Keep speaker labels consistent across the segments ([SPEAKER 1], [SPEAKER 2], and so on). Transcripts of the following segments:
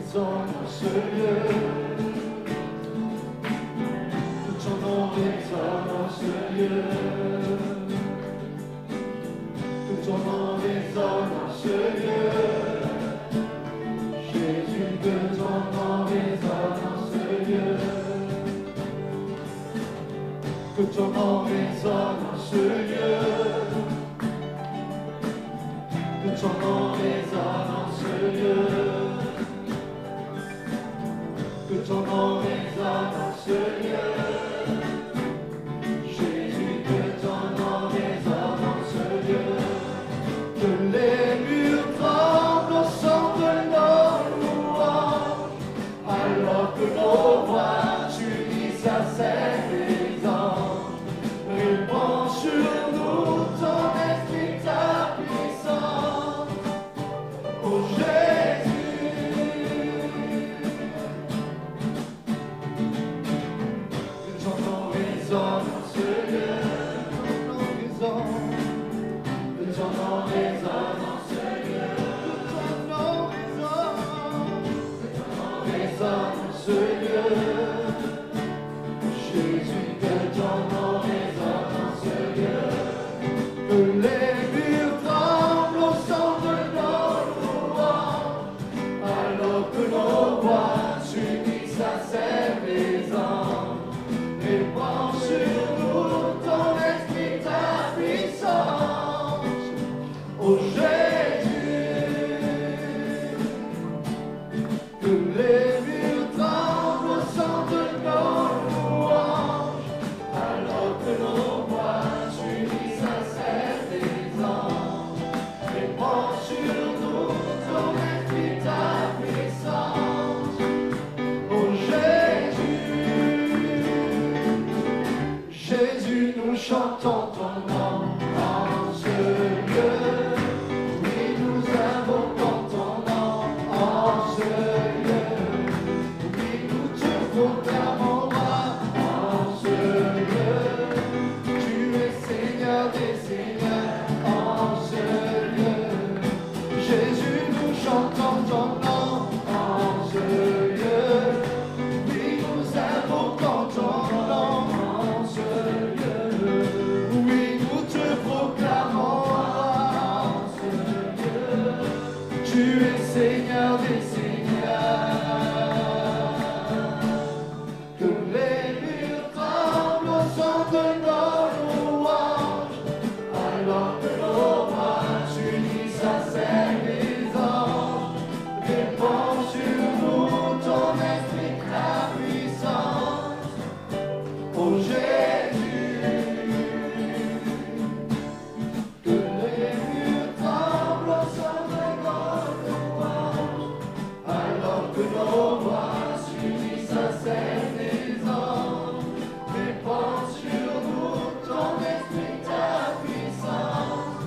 [SPEAKER 1] résonne dans ce lieu. Que ton nom résonne dans ce lieu. Que ton nom résonne dans ce lieu. Jésus, que ton nom résonne dans ce lieu. Que ton nom résonne dans ce lieu. Que ton nom résonne dans ce lieu. Que ton nom résonne dans ce lieu. Jésus, que ton nom résonne dans ce lieu. Que les murs tremblent au son de nos louanges, alors que nos voix s'unissent à celles des anges. Répands sur nous ton esprit, ta puissance. Oh Jésus, que ton nom résonne dans ce lieu. Que ton nom résonne dans ce lieu. Que ton nom résonne dans ce lieu. Jésus, que ton nom résonne dans ce lieu. Que les murs tremblent au son de nos louanges, alors que nos voix s'unissent à celles des anges. Répands sur nous ton esprit, ta puissance. Oh Jésus, que les murs tremblent au son de nos louanges, alors que nos voix s'unissent à celles des anges. Répands sur nous ton esprit, ta puissance. Oh Jésus, Jésus, nous chantons ton nom en ce lieu. Oui, nous invoquons ton nom en ce lieu. Oui, nous te proclamons roi en ce lieu. Tu es Seigneur des Seigneurs en ce lieu. Jésus, nous chantons ton nom en ce lieu. Oui, nous invoquons ton nom en ce lieu. Oui, nous te proclamons en ce lieu. Tu es Seigneur des Seigneurs. Que les murs tremblent au son de nos louanges, alors que nos voix s'unissent à celles des anges. Répands sur nous ton esprit, ta puissance. Oh Jésus, que les murs tremblent au son de nos louanges, alors que nos voix s'unissent à celles des anges. Répands sur nous ton esprit, ta puissance.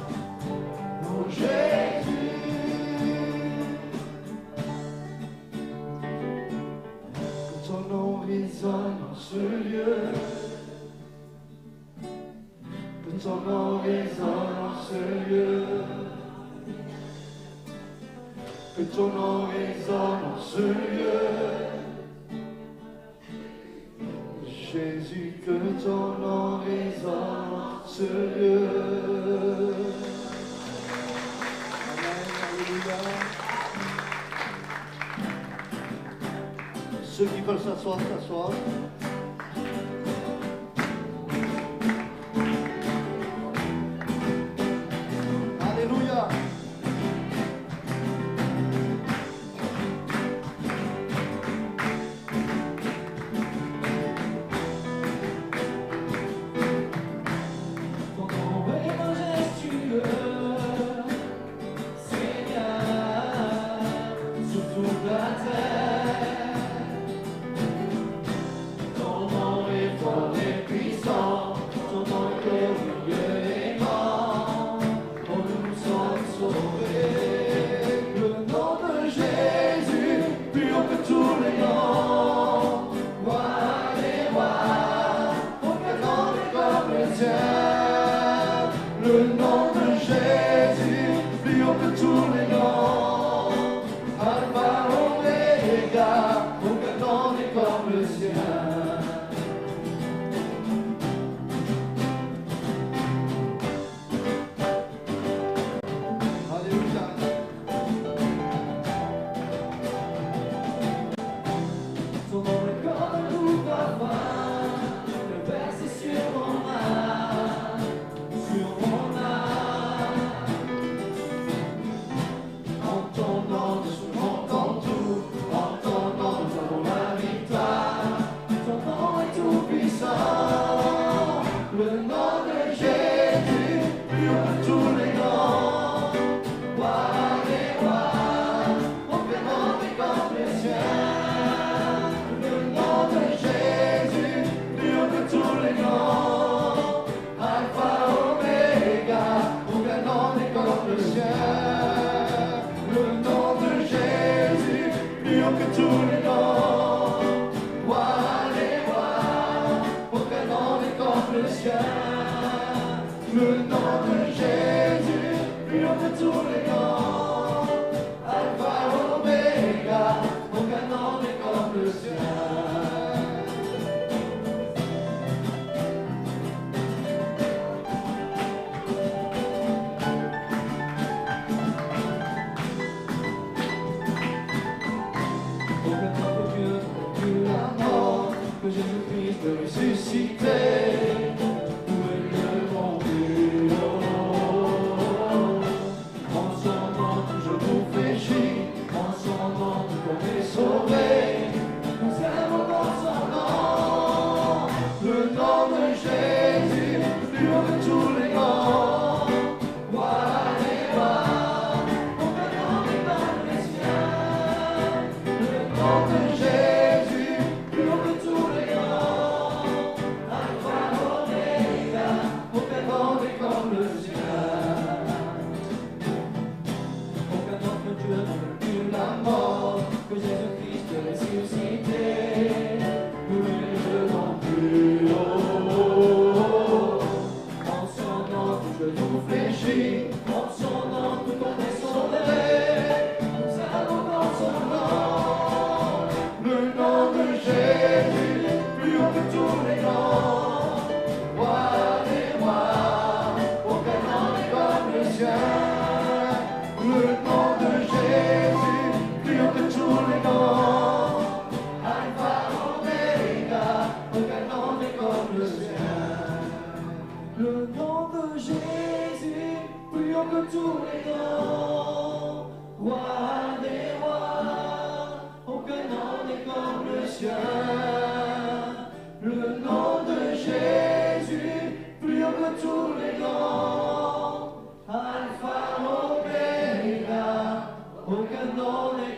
[SPEAKER 1] Oh Jésus, que ton nom résonne dans ce lieu. Que ton nom résonne dans ce lieu. Que ton nom résonne dans ce lieu. Jésus, que ton nom résonne dans ce lieu. Amen, alléluia. Ceux qui veulent s'asseoir, s'asseoir. Alléluia. Ton nom est majestueux, Seigneur, sur toute la terre.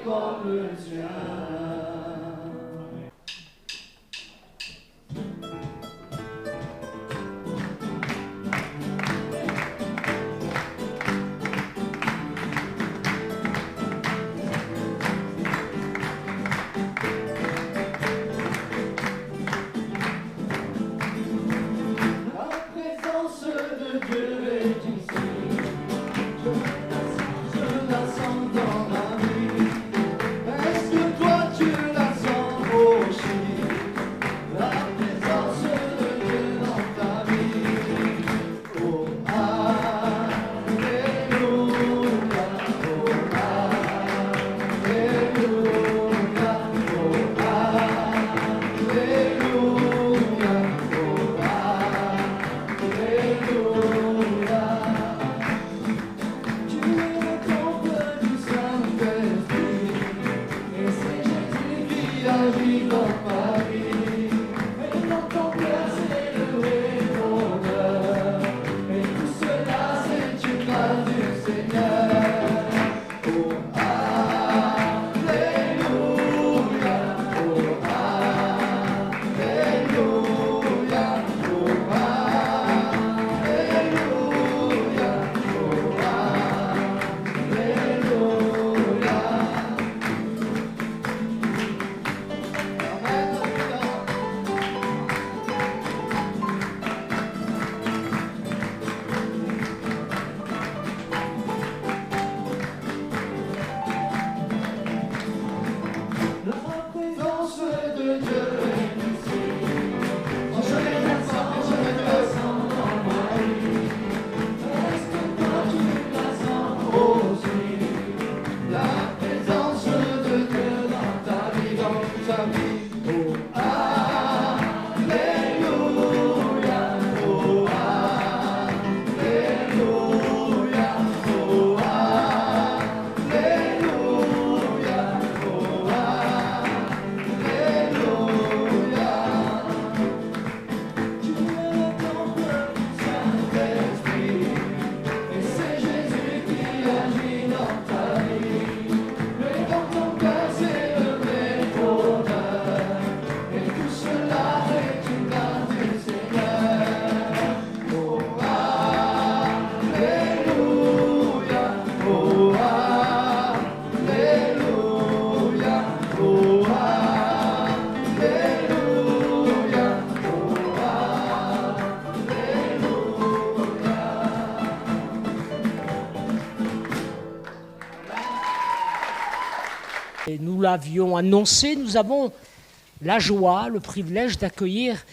[SPEAKER 1] comme le tien.
[SPEAKER 2] Et nous l'avions annoncé, nous avons la joie, le privilège d'accueillir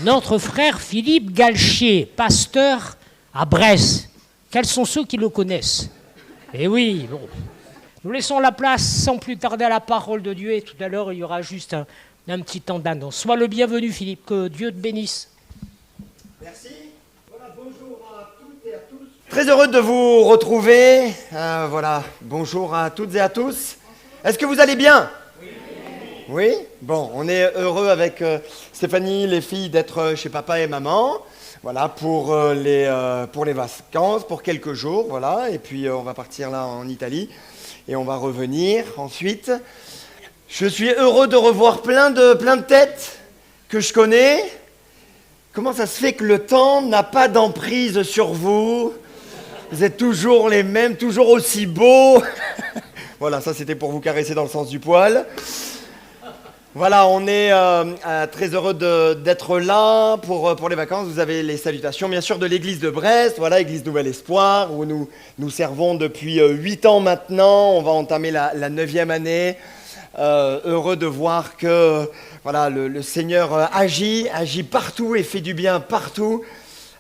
[SPEAKER 2] notre frère Philippe Galchier, pasteur à Bresse. Quels sont ceux qui le connaissent? Eh oui, bon. Nous laissons la place sans plus tarder à la parole de Dieu et tout à l'heure il y aura juste un petit temps d'annonce. Sois le bienvenu Philippe, que Dieu te bénisse.
[SPEAKER 3] Merci. Voilà, bonjour à toutes et à tous. Très heureux de vous retrouver. Voilà, bonjour à toutes et à tous. Est-ce que vous allez bien? Oui. Bon, on est heureux avec Stéphanie, les filles, d'être chez papa et maman. Voilà, pour les vacances, pour quelques jours, voilà. Et puis on va partir là en Italie et on va revenir ensuite. Je suis heureux de revoir plein de têtes que je connais. Comment ça se fait que le temps n'a pas d'emprise sur vous? Vous êtes toujours les mêmes, toujours aussi beaux. Voilà, ça c'était pour vous caresser dans le sens du poil. Voilà, on est très heureux d'être là pour les vacances. Vous avez les salutations, bien sûr, de l'église de Brest, voilà, église Nouvel Espoir, où nous servons depuis 8 ans maintenant. On va entamer la 9e année. Heureux de voir que voilà, le Seigneur agit partout et fait du bien partout.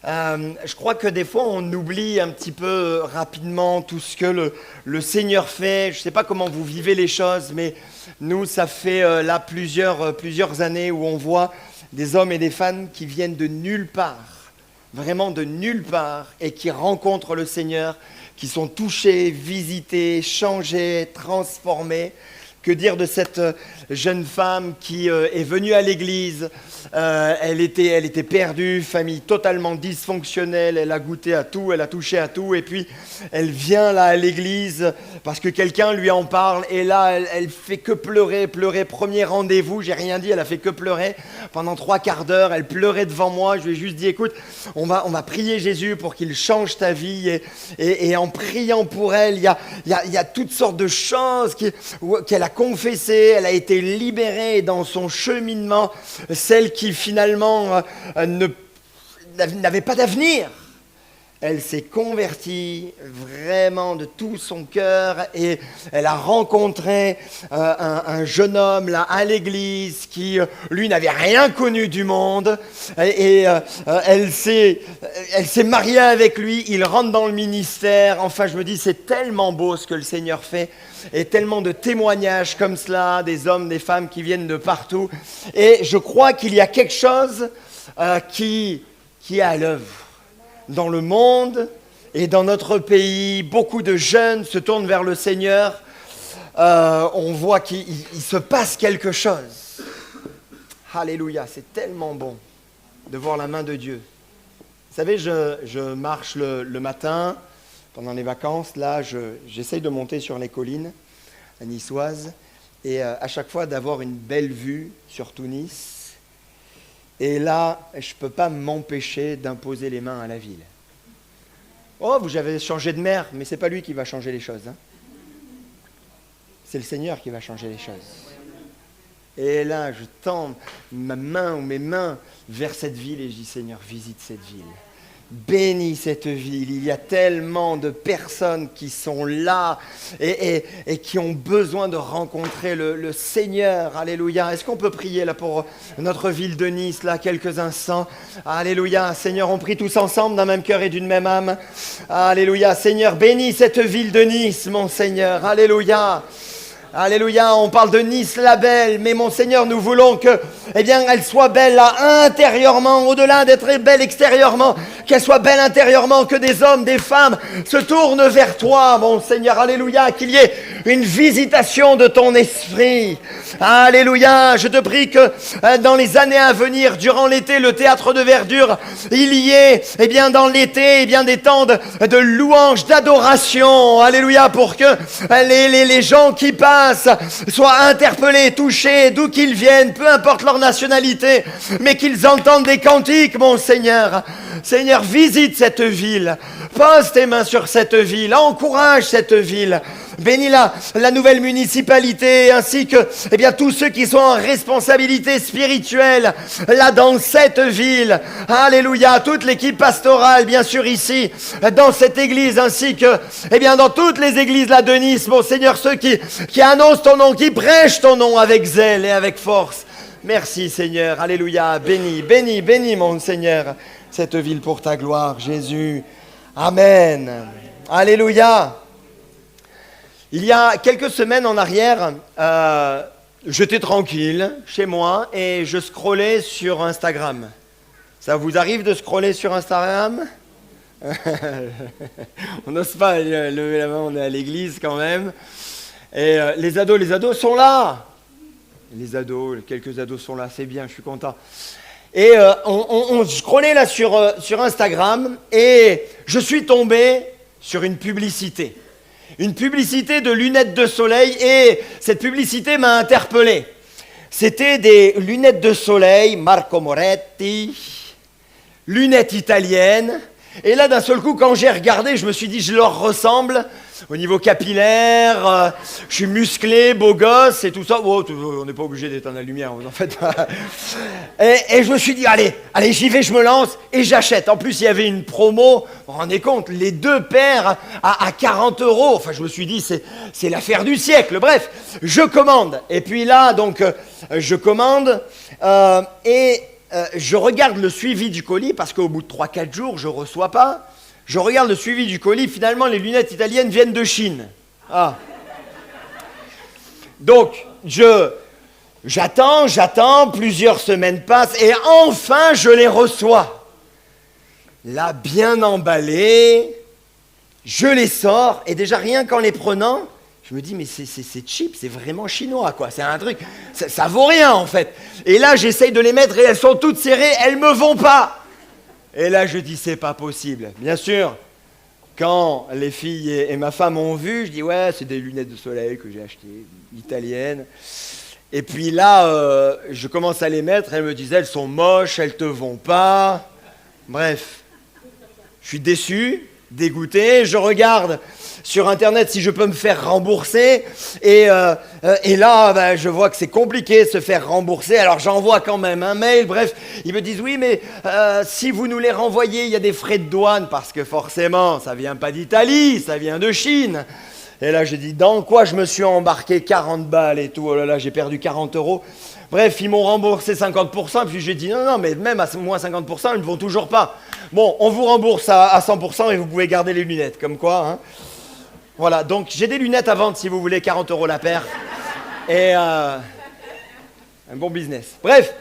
[SPEAKER 3] Je crois que des fois, on oublie un petit peu rapidement tout ce que le Seigneur fait. Je ne sais pas comment vous vivez les choses, mais nous, ça fait là plusieurs années où on voit des hommes et des femmes qui viennent de nulle part, vraiment de nulle part, et qui rencontrent le Seigneur, qui sont touchés, visités, changés, transformés, Que dire de cette jeune femme qui est venue à l'église? Elle était perdue, famille totalement dysfonctionnelle, elle a goûté à tout, elle a touché à tout, et puis elle vient là à l'église parce que quelqu'un lui en parle, et là elle fait que pleurer, premier rendez-vous, j'ai rien dit, elle a fait que pleurer pendant 3/4 d'heure, elle pleurait devant moi, je lui ai juste dit écoute, on va prier Jésus pour qu'il change ta vie, et en priant pour elle, il y a toutes sortes de choses qu'elle a confessées, elle a été libérée dans son cheminement, celle qui finalement n'avait pas d'avenir. Elle s'est convertie vraiment de tout son cœur et elle a rencontré un jeune homme là à l'église qui, lui, n'avait rien connu du monde et elle s'est mariée avec lui, il rentre dans le ministère. Enfin, je me dis, c'est tellement beau ce que le Seigneur fait et tellement de témoignages comme cela, des hommes, des femmes qui viennent de partout. Et je crois qu'il y a quelque chose qui est à l'œuvre. Dans le monde et dans notre pays, beaucoup de jeunes se tournent vers le Seigneur. On voit qu'il se passe quelque chose. Alléluia, c'est tellement bon de voir la main de Dieu. Vous savez, je marche le matin, pendant les vacances, là, j'essaye de monter sur les collines niçoises et à chaque fois d'avoir une belle vue sur tout Nice. Et là, je ne peux pas m'empêcher d'imposer les mains à la ville. Oh, vous avez changé de maire, mais ce n'est pas lui qui va changer les choses. Hein. C'est le Seigneur qui va changer les choses. Et là, je tends ma main ou mes mains vers cette ville et je dis, Seigneur, visite cette ville. Bénis cette ville, il y a tellement de personnes qui sont là et qui ont besoin de rencontrer le Seigneur. Alléluia. Est-ce qu'on peut prier là pour notre ville de Nice, là, quelques instants? Alléluia. Seigneur, on prie tous ensemble d'un même cœur et d'une même âme. Alléluia. Seigneur, bénis cette ville de Nice, mon Seigneur. Alléluia. Alléluia, on parle de Nice la belle, mais mon Seigneur, nous voulons que, elle soit belle là, intérieurement, au-delà d'être belle extérieurement, qu'elle soit belle intérieurement, que des hommes, des femmes se tournent vers toi, mon Seigneur, alléluia, qu'il y ait une visitation de ton esprit. Alléluia, je te prie que dans les années à venir, durant l'été, le théâtre de verdure, il y ait, dans l'été, des temps de louange, d'adoration, alléluia, pour que les gens qui passent soient interpellés, touchés, d'où qu'ils viennent, peu importe leur nationalité, mais qu'ils entendent des cantiques, mon Seigneur. Seigneur, visite cette ville, pose tes mains sur cette ville, encourage cette ville. Bénis la nouvelle municipalité ainsi que tous ceux qui sont en responsabilité spirituelle là dans cette ville. Alléluia, toute l'équipe pastorale bien sûr ici dans cette église ainsi que dans toutes les églises là de Nice, mon Seigneur, ceux qui annoncent ton nom, qui prêchent ton nom avec zèle et avec force. Merci Seigneur, alléluia, bénis mon Seigneur cette ville pour ta gloire, Jésus. Amen. Alléluia. Il y a quelques semaines en arrière, j'étais tranquille chez moi et je scrollais sur Instagram. Ça vous arrive de scroller sur Instagram? On n'ose pas lever la main, on est à l'église quand même. Et les ados sont là. Quelques ados sont là, c'est bien, je suis content. Et on scrollait là sur Instagram et je suis tombé sur une publicité. Une publicité de lunettes de soleil et cette publicité m'a interpellé. C'était des lunettes de soleil, Marco Moretti, lunettes italiennes. Et là, d'un seul coup, quand j'ai regardé, je me suis dit, je leur ressemble au niveau capillaire, je suis musclé, beau gosse et tout ça. Oh, on n'est pas obligé d'éteindre la lumière, en fait. Et je me suis dit, allez, j'y vais, je me lance et j'achète. En plus, il y avait une promo, vous vous rendez compte, les 2 paires à 40 €. Enfin, je me suis dit, c'est l'affaire du siècle. Bref, je commande. Et puis là, donc, je commande et je regarde le suivi du colis parce qu'au bout de 3-4 jours, je ne reçois pas. Je regarde le suivi du colis. Finalement, les lunettes italiennes viennent de Chine. Ah. Donc, j'attends, plusieurs semaines passent et enfin, je les reçois. Là, bien emballés, je les sors et déjà rien qu'en les prenant, Je me dis, mais c'est cheap, c'est vraiment chinois, quoi. C'est un truc, ça vaut rien, en fait. Et là, j'essaye de les mettre et elles sont toutes serrées, elles me vont pas. Et là, je dis, c'est pas possible. Bien sûr, quand les filles et ma femme ont vu, je dis, ouais, c'est des lunettes de soleil que j'ai achetées, italiennes. Et puis là, je commence à les mettre, elles me disent, elles sont moches, elles te vont pas. Bref, je suis déçu, dégoûté, je regarde sur Internet si je peux me faire rembourser. Et là, ben, je vois que c'est compliqué de se faire rembourser. Alors j'envoie quand même un mail. Bref, ils me disent oui, mais si vous nous les renvoyez, il y a des frais de douane parce que forcément, ça vient pas d'Italie, ça vient de Chine. Et là, j'ai dit dans quoi je me suis embarqué 40 balles et tout. Oh là là, j'ai perdu 40 euros. Bref, ils m'ont remboursé 50%, puis j'ai dit non, mais même à moins 50%, ils ne vont toujours pas. Bon, on vous rembourse à 100% et vous pouvez garder les lunettes, comme quoi. Hein. Voilà, donc j'ai des lunettes à vendre si vous voulez, 40 euros la paire. Et un bon business. Bref,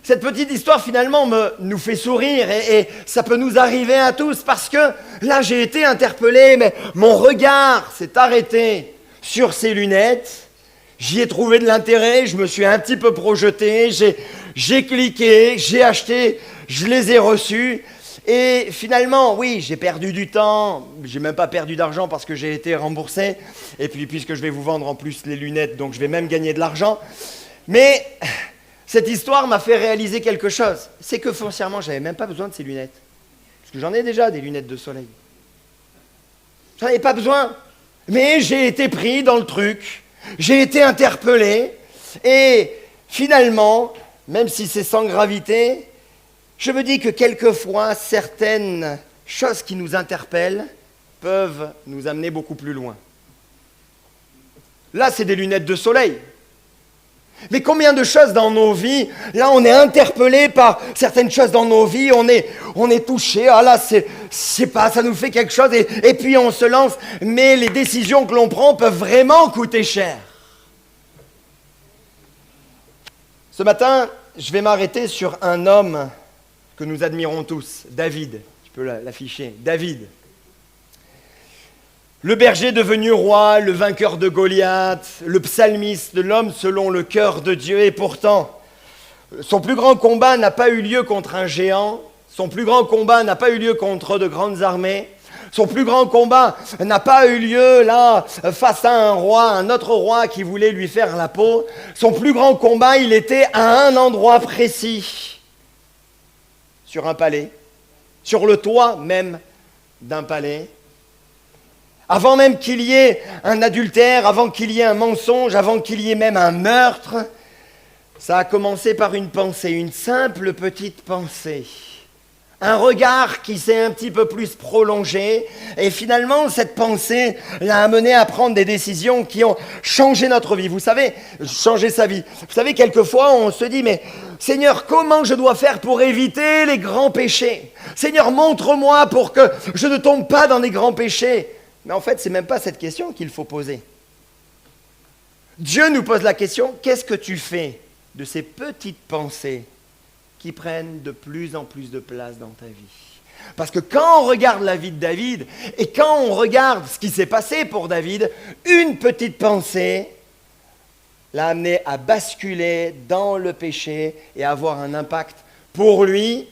[SPEAKER 3] cette petite histoire finalement nous fait sourire et ça peut nous arriver à tous parce que là j'ai été interpellé, mais mon regard s'est arrêté sur ces lunettes. J'y ai trouvé de l'intérêt, je me suis un petit peu projeté, j'ai cliqué, j'ai acheté, je les ai reçus. Et finalement, oui, j'ai perdu du temps, j'ai même pas perdu d'argent parce que j'ai été remboursé. Et puis, puisque je vais vous vendre en plus les lunettes, donc je vais même gagner de l'argent. Mais cette histoire m'a fait réaliser quelque chose. C'est que foncièrement, j'avais même pas besoin de ces lunettes. Parce que j'en ai déjà des lunettes de soleil. J'en avais pas besoin. Mais j'ai été pris dans le truc. J'ai été interpellé. Et finalement, même si c'est sans gravité, je me dis que quelquefois, certaines choses qui nous interpellent peuvent nous amener beaucoup plus loin. Là, c'est des lunettes de soleil. Mais combien de choses dans nos vies, là, on est interpellé par certaines choses dans nos vies, on est touché, ah là, c'est pas, ça nous fait quelque chose, et puis on se lance, mais les décisions que l'on prend peuvent vraiment coûter cher. Ce matin, je vais m'arrêter sur un homme que nous admirons tous, David. Tu peux l'afficher, David. Le berger devenu roi, le vainqueur de Goliath, le psalmiste, l'homme selon le cœur de Dieu. Et pourtant, son plus grand combat n'a pas eu lieu contre un géant, son plus grand combat n'a pas eu lieu contre de grandes armées, son plus grand combat n'a pas eu lieu là face à un autre roi qui voulait lui faire la peau. Son plus grand combat, il était à un endroit précis. Sur un palais, sur le toit même d'un palais. Avant même qu'il y ait un adultère, avant qu'il y ait un mensonge, avant qu'il y ait même un meurtre, ça a commencé par une pensée, une simple petite pensée. Un regard qui s'est un petit peu plus prolongé et finalement cette pensée l'a amené à prendre des décisions qui ont changé notre vie. Vous savez, changer sa vie. Vous savez, quelquefois on se dit mais Seigneur, comment je dois faire pour éviter les grands péchés? Seigneur, montre-moi pour que je ne tombe pas dans des grands péchés. Mais en fait, c'est même pas cette question qu'il faut poser. Dieu nous pose la question, qu'est-ce que tu fais de ces petites pensées qui prennent de plus en plus de place dans ta vie? Parce que quand on regarde la vie de David, et quand on regarde ce qui s'est passé pour David, une petite pensée l'a amené à basculer dans le péché et à avoir un impact pour lui,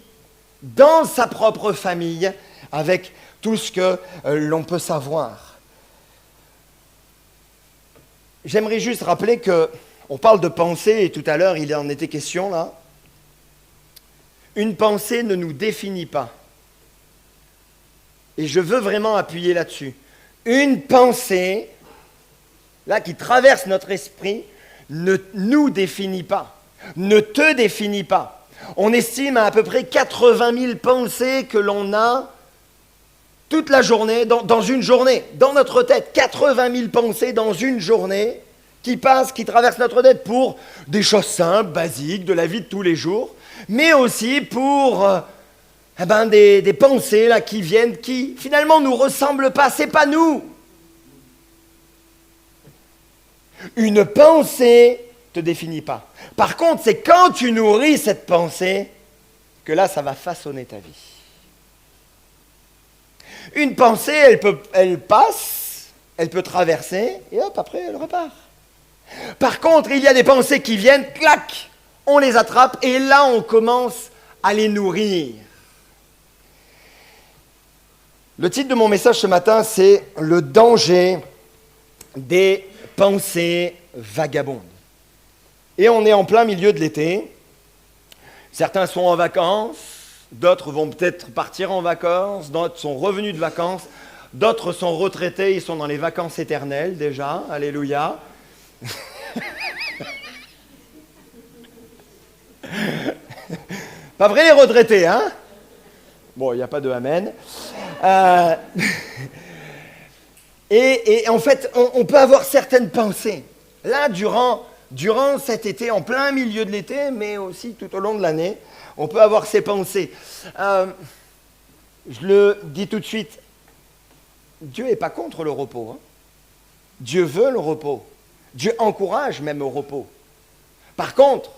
[SPEAKER 3] dans sa propre famille, avec tout ce que l'on peut savoir. J'aimerais juste rappeler qu'on parle de pensée, et tout à l'heure il en était question là. Une pensée ne nous définit pas. Et je veux vraiment appuyer là-dessus. Une pensée, là, qui traverse notre esprit, ne nous définit pas, ne te définit pas. On estime à peu près 80 000 pensées que l'on a toute la journée, dans une journée, dans notre tête. 80 000 pensées dans une journée qui passent, qui traversent notre tête pour des choses simples, basiques, de la vie de tous les jours, mais aussi pour des pensées là, qui viennent, qui finalement ne nous ressemblent pas, c'est pas nous. Une pensée ne te définit pas. Par contre, c'est quand tu nourris cette pensée que là, ça va façonner ta vie. Une pensée, elle passe, elle peut traverser, et hop, après, elle repart. Par contre, il y a des pensées qui viennent, clac, on les attrape, et là, on commence à les nourrir. Le titre de mon message ce matin, c'est « Le danger des pensées vagabondes ». Et on est en plein milieu de l'été. Certains sont en vacances, d'autres vont peut-être partir en vacances, d'autres sont revenus de vacances, d'autres sont retraités, ils sont dans les vacances éternelles déjà, alléluia. Pas vrai les retraités, hein? Bon, il n'y a pas de amen. Et en fait, on peut avoir certaines pensées. Là, durant cet été, en plein milieu de l'été, mais aussi tout au long de l'année, on peut avoir ces pensées. Je le dis tout de suite, Dieu n'est pas contre le repos. Hein. Dieu veut le repos. Dieu encourage même au repos. Par contre,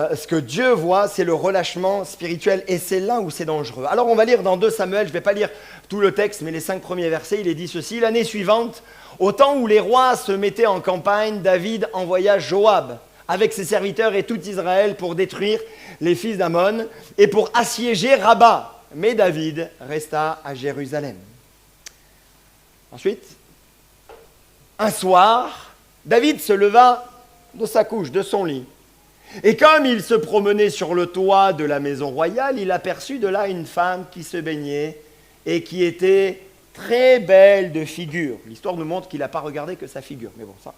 [SPEAKER 3] ce que Dieu voit, c'est le relâchement spirituel, et c'est là où c'est dangereux. Alors on va lire dans 2 Samuel, je ne vais pas lire tout le texte, mais les 5 premiers versets, il est dit ceci. L'année suivante, au temps où les rois se mettaient en campagne, David envoya Joab avec ses serviteurs et tout Israël pour détruire les fils d'Ammon et pour assiéger Rabat. Mais David resta à Jérusalem. Ensuite, un soir, David se leva de sa couche, de son lit. Et comme il se promenait sur le toit de la maison royale, il aperçut de là une femme qui se baignait et qui était très belle de figure. L'histoire nous montre qu'il n'a pas regardé que sa figure, mais bon, ça...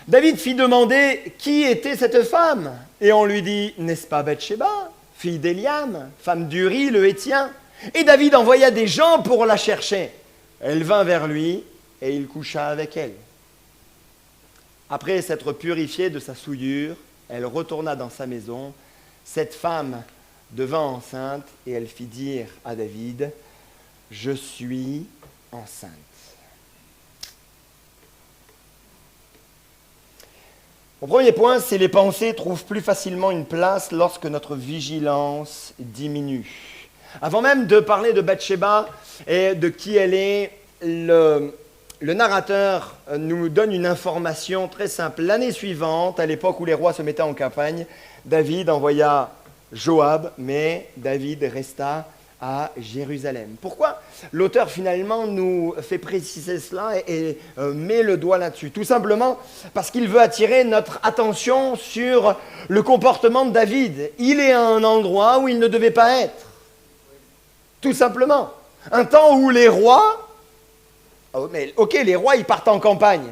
[SPEAKER 3] David fit demander qui était cette femme. Et on lui dit, n'est-ce pas Bathsheba, fille d'Éliam, femme d'Uri le Héthien? Et David envoya des gens pour la chercher. Elle vint vers lui et il coucha avec elle. Après s'être purifiée de sa souillure, elle retourna dans sa maison. Cette femme devint enceinte et elle fit dire à David, « Je suis enceinte. » Mon premier point, c'est les pensées trouvent plus facilement une place lorsque notre vigilance diminue. Avant même de parler de Bathsheba et de qui elle est, le narrateur nous donne une information très simple. L'année suivante, à l'époque où les rois se mettaient en campagne, David envoya Joab, mais David resta à Jérusalem. Pourquoi l'auteur finalement nous fait préciser cela et met le doigt là-dessus? Tout simplement parce qu'il veut attirer notre attention sur le comportement de David. Il est à un endroit où il ne devait pas être. Tout simplement. Un temps où les rois... Oh, mais ok, les rois, ils partent en campagne.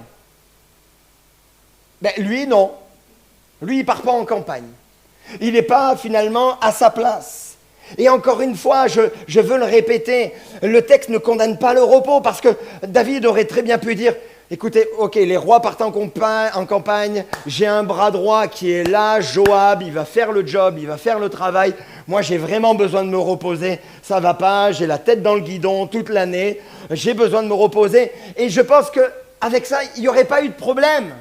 [SPEAKER 3] Ben, lui, non. Lui, il ne part pas en campagne. Il n'est pas finalement à sa place. Et encore une fois, je veux le répéter, le texte ne condamne pas le repos parce que David aurait très bien pu dire, écoutez, ok, les rois partent en campagne, j'ai un bras droit qui est là, Joab, il va faire le job, il va faire le travail. Moi, j'ai vraiment besoin de me reposer, ça ne va pas, j'ai la tête dans le guidon toute l'année, j'ai besoin de me reposer. Et je pense qu'avec ça, il n'y aurait pas eu de problème.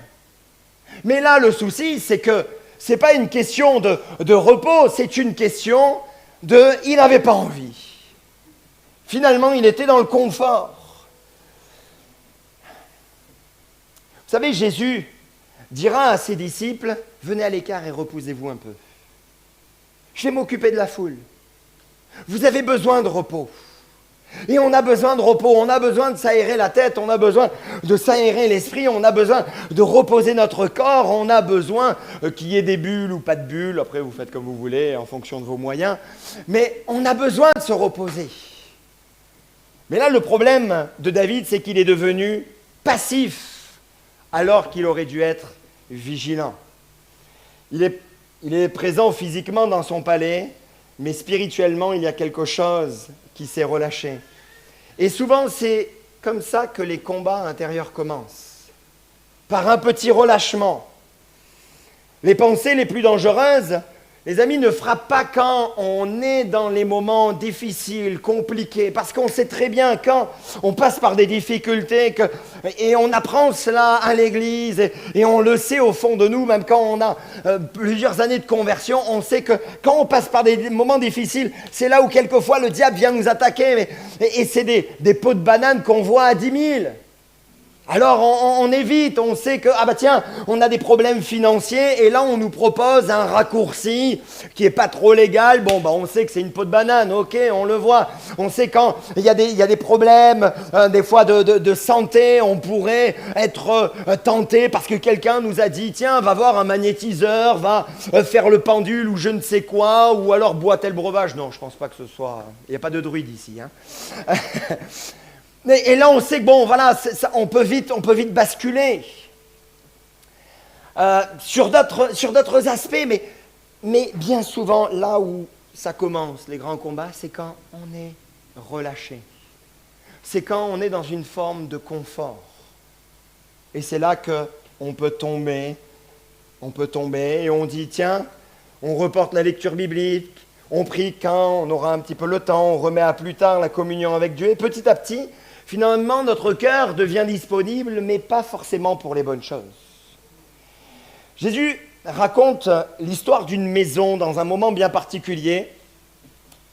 [SPEAKER 3] Mais là, le souci, c'est que ce n'est pas une question de repos, c'est une question il n'avait pas envie. Finalement, il était dans le confort. Vous savez, Jésus dira à ses disciples, « Venez à l'écart et reposez-vous un peu. Je vais m'occuper de la foule. Vous avez besoin de repos. » Et on a besoin de repos, on a besoin de s'aérer la tête, on a besoin de s'aérer l'esprit, on a besoin de reposer notre corps, on a besoin qu'il y ait des bulles ou pas de bulles, après vous faites comme vous voulez en fonction de vos moyens, mais on a besoin de se reposer. Mais là, le problème de David, c'est qu'il est devenu passif alors qu'il aurait dû être vigilant. Il est présent physiquement dans son palais, mais spirituellement, il y a quelque chose qui s'est relâché. Et souvent, c'est comme ça que les combats intérieurs commencent, par un petit relâchement. Les pensées les plus dangereuses, Les amis, ne frappe pas quand on est dans les moments difficiles, compliqués, parce qu'on sait très bien quand on passe par des difficultés et on apprend cela à l'église et on le sait au fond de nous, même quand on a plusieurs années de conversion, on sait que quand on passe par des moments difficiles, c'est là où quelquefois le diable vient nous attaquer et c'est des pots de banane qu'on voit à 10 000. Alors on évite, on sait que, ah bah tiens, on a des problèmes financiers et là on nous propose un raccourci qui est pas trop légal. Bon, bah on sait que c'est une peau de banane, ok, on le voit. On sait quand il y a des problèmes, des fois de santé, on pourrait être tenté parce que quelqu'un nous a dit, tiens, va voir un magnétiseur, va faire le pendule ou je ne sais quoi, ou alors bois tel breuvage. Non, je pense pas que ce soit, il n'y a pas de druide ici, hein. Et là, on sait que bon, voilà, on peut vite basculer sur d'autres aspects, mais bien souvent, là où ça commence, les grands combats, c'est quand on est relâché. C'est quand on est dans une forme de confort. Et c'est là qu'on peut tomber, et on dit, tiens, on reporte la lecture biblique, on prie quand on aura un petit peu le temps, on remet à plus tard la communion avec Dieu, et petit à petit, finalement, notre cœur devient disponible, mais pas forcément pour les bonnes choses. Jésus raconte l'histoire d'une maison dans un moment bien particulier,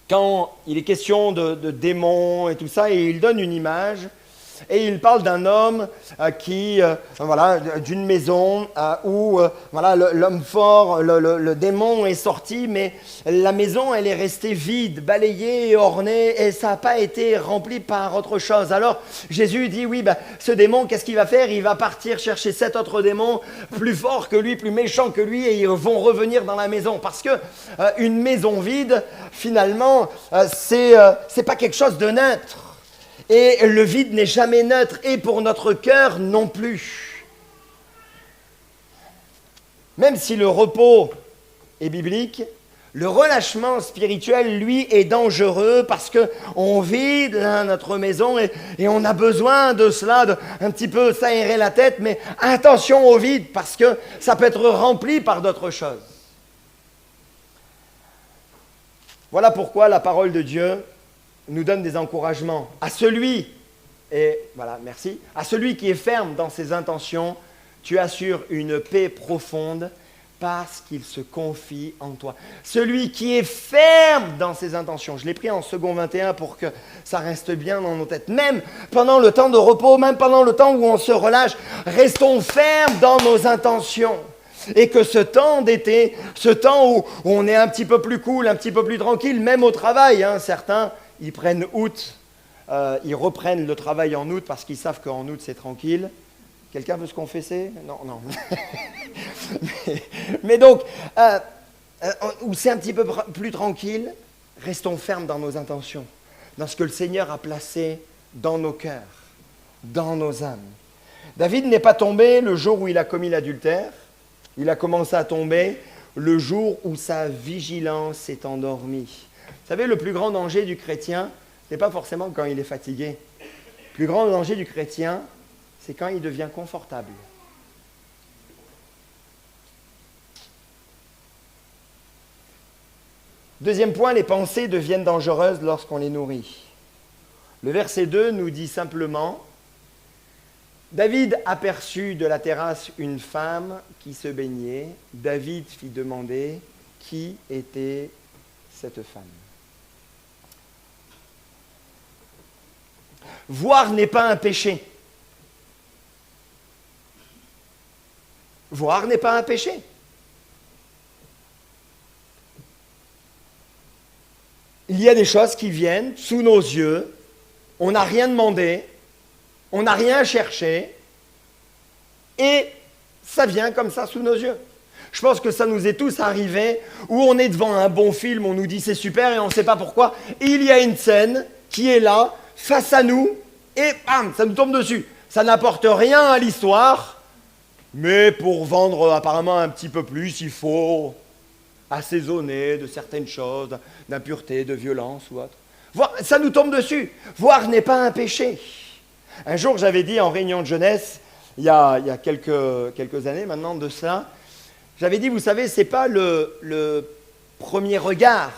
[SPEAKER 3] quand il est question de démons et tout ça, et il donne une image, et il parle d'un homme d'une maison où l'homme fort, le démon est sorti, mais la maison, elle est restée vide, balayée et ornée, et ça n'a pas été rempli par autre chose. Alors Jésus dit, oui, ce démon, qu'est-ce qu'il va faire? Il va partir chercher 7 autres démons, plus forts que lui, plus méchants que lui, et ils vont revenir dans la maison. Parce que une maison vide, finalement, c'est pas quelque chose de neutre. Et le vide n'est jamais neutre, et pour notre cœur non plus. Même si le repos est biblique, le relâchement spirituel, lui, est dangereux parce qu'on vide notre maison et on a besoin de cela, un petit peu s'aérer la tête, mais attention au vide parce que ça peut être rempli par d'autres choses. Voilà pourquoi la parole de Dieu nous donne des encouragements à celui, à celui qui est ferme dans ses intentions, tu assures une paix profonde parce qu'il se confie en toi. Celui qui est ferme dans ses intentions, je l'ai pris en second 21 pour que ça reste bien dans nos têtes. Même pendant le temps de repos, même pendant le temps où on se relâche, restons fermes dans nos intentions. Et que ce temps d'été, ce temps où on est un petit peu plus cool, un petit peu plus tranquille, même au travail, certains, ils prennent août, ils reprennent le travail en août parce qu'ils savent qu'en août c'est tranquille. Quelqu'un veut se confesser? Non. mais donc, où c'est un petit peu plus tranquille, restons fermes dans nos intentions, dans ce que le Seigneur a placé dans nos cœurs, dans nos âmes. David n'est pas tombé le jour où il a commis l'adultère, il a commencé à tomber le jour où sa vigilance s'est endormie. Vous savez, le plus grand danger du chrétien, ce n'est pas forcément quand il est fatigué. Le plus grand danger du chrétien, c'est quand il devient confortable. Deuxième point, les pensées deviennent dangereuses lorsqu'on les nourrit. Le verset 2 nous dit simplement, David aperçut de la terrasse une femme qui se baignait. David fit demander qui était cette femme. Voir n'est pas un péché. Voir n'est pas un péché. Il y a des choses qui viennent sous nos yeux, on n'a rien demandé, on n'a rien cherché, et ça vient comme ça sous nos yeux. Je pense que ça nous est tous arrivé, où on est devant un bon film, on nous dit c'est super et on ne sait pas pourquoi, et il y a une scène qui est là, face à nous, et bam, ça nous tombe dessus. Ça n'apporte rien à l'histoire, mais pour vendre apparemment un petit peu plus, il faut assaisonner de certaines choses, d'impureté, de violence ou autre. Ça nous tombe dessus. Voir n'est pas un péché. Un jour, j'avais dit en réunion de jeunesse, il y a quelques années maintenant de ça, j'avais dit, vous savez, c'est pas le premier regard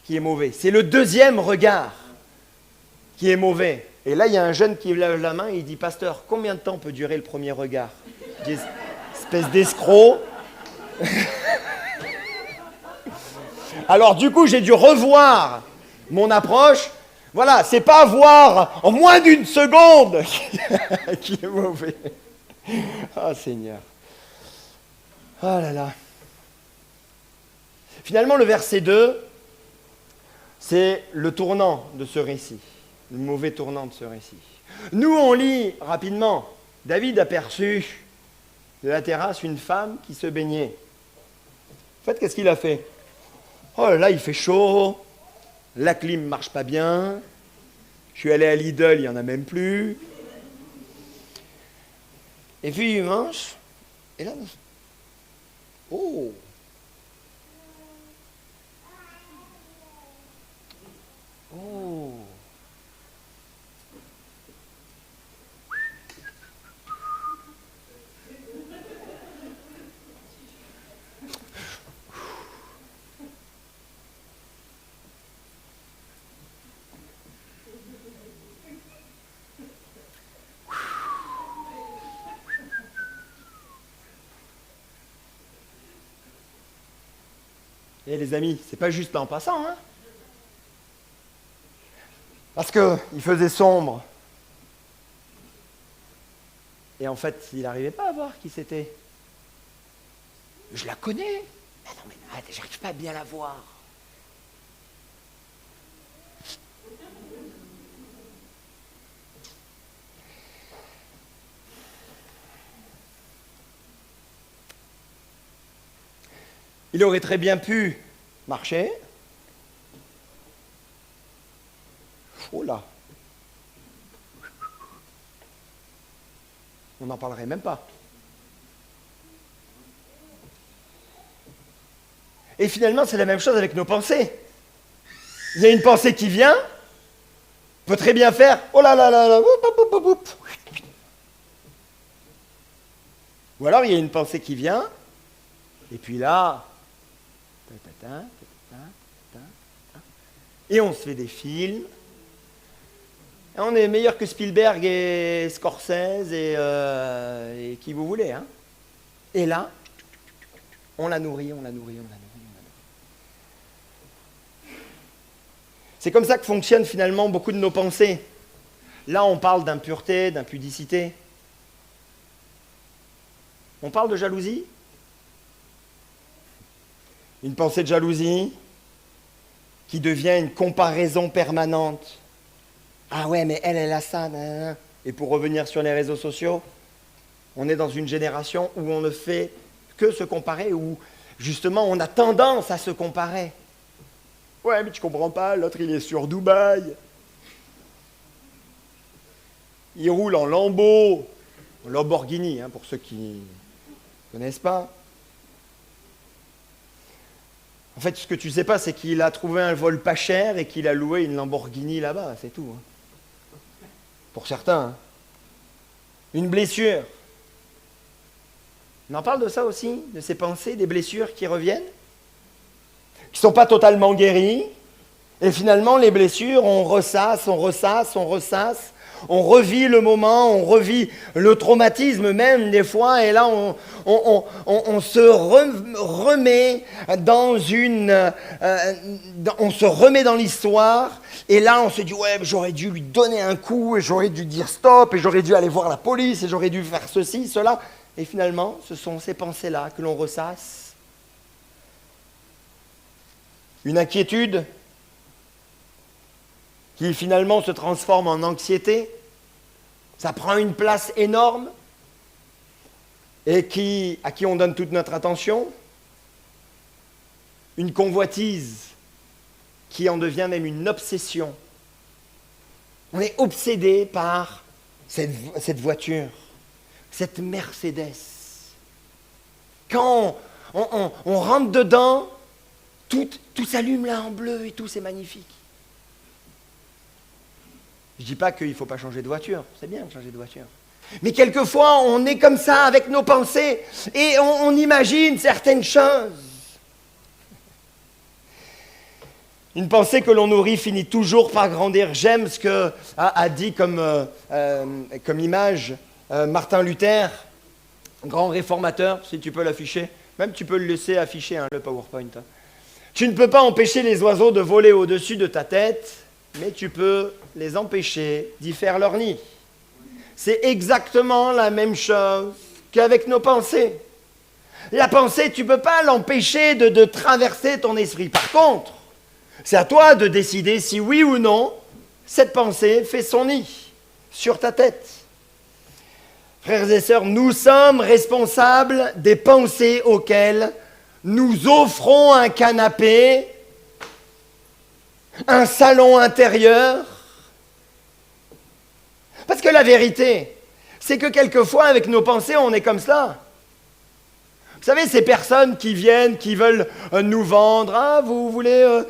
[SPEAKER 3] qui est mauvais. C'est le deuxième regard qui est mauvais. Et là, il y a un jeune qui lève la main et il dit, pasteur, combien de temps peut durer le premier regard? Je dis, espèce d'escroc. Alors du coup, j'ai dû revoir mon approche. Voilà, c'est pas voir en moins d'une seconde qui est mauvais. Ah Seigneur. Ah là là. Finalement, le verset 2, c'est le tournant de ce récit. Le mauvais tournant de ce récit. Nous, on lit rapidement. David aperçut de la terrasse une femme qui se baignait. En fait, qu'est-ce qu'il a fait? Oh là là, il fait chaud. La clim ne marche pas bien. Je suis allé à Lidl, il n'y en a même plus. Et puis il mange. Et là, oh! Oh! Et les amis, c'est pas juste là en passant, hein? Parce qu'il faisait sombre. Et en fait, il n'arrivait pas à voir qui c'était. Je la connais. Mais non, mais arrête, j'arrive pas à bien la voir. Il aurait très bien pu marcher. Oh là. On n'en parlerait même pas. Et finalement, c'est la même chose avec nos pensées. Il y a une pensée qui vient, peut très bien faire oh là là là là, ou alors il y a une pensée qui vient, et puis là, et on se fait des films. Et on est meilleur que Spielberg et Scorsese et qui vous voulez. Hein. Et là, on la nourrit. C'est comme ça que fonctionnent finalement beaucoup de nos pensées. Là, on parle d'impureté, d'impudicité. On parle de jalousie. Une pensée de jalousie qui devient une comparaison permanente. Ah ouais, mais elle a ça. Nanana. Et pour revenir sur les réseaux sociaux, on est dans une génération où on ne fait que se comparer, où justement on a tendance à se comparer. Ouais, mais tu comprends pas, l'autre il est sur Dubaï. Il roule en Lambo, en Lamborghini, hein, pour ceux qui ne connaissent pas. En fait, ce que tu ne sais pas, c'est qu'il a trouvé un vol pas cher et qu'il a loué une Lamborghini là-bas, c'est tout. Hein. Pour certains. Hein. Une blessure. On en parle de ça aussi, de ces pensées, des blessures qui reviennent, qui ne sont pas totalement guéries. Et finalement, les blessures, on ressasse. On revit le moment, on revit le traumatisme même des fois, et là on se remet dans on se remet dans l'histoire, et là on se dit ouais, j'aurais dû lui donner un coup, et j'aurais dû dire stop, et j'aurais dû aller voir la police, et j'aurais dû faire ceci, cela, et finalement ce sont ces pensées-là que l'on ressasse. Une inquiétude qui finalement se transforme en anxiété, ça prend une place énorme, et à qui on donne toute notre attention, une convoitise qui en devient même une obsession. On est obsédé par cette voiture, cette Mercedes. Quand on rentre dedans, tout s'allume là en bleu et tout, c'est magnifique. Je ne dis pas qu'il ne faut pas changer de voiture, c'est bien de changer de voiture. Mais quelquefois, on est comme ça avec nos pensées et on imagine certaines choses. Une pensée que l'on nourrit finit toujours par grandir. J'aime ce que a dit comme image Martin Luther, grand réformateur, si tu peux l'afficher. Même tu peux le laisser afficher, hein, le PowerPoint. Hein. Tu ne peux pas empêcher les oiseaux de voler au-dessus de ta tête, mais tu peux les empêcher d'y faire leur nid. C'est exactement la même chose qu'avec nos pensées. La pensée, tu ne peux pas l'empêcher de traverser ton esprit. Par contre, c'est à toi de décider si oui ou non, cette pensée fait son nid sur ta tête. Frères et sœurs, nous sommes responsables des pensées auxquelles nous offrons un canapé, un salon intérieur. Parce que la vérité, c'est que quelquefois, avec nos pensées, on est comme cela. Vous savez, ces personnes qui viennent, qui veulent nous vendre, ah, vous voulez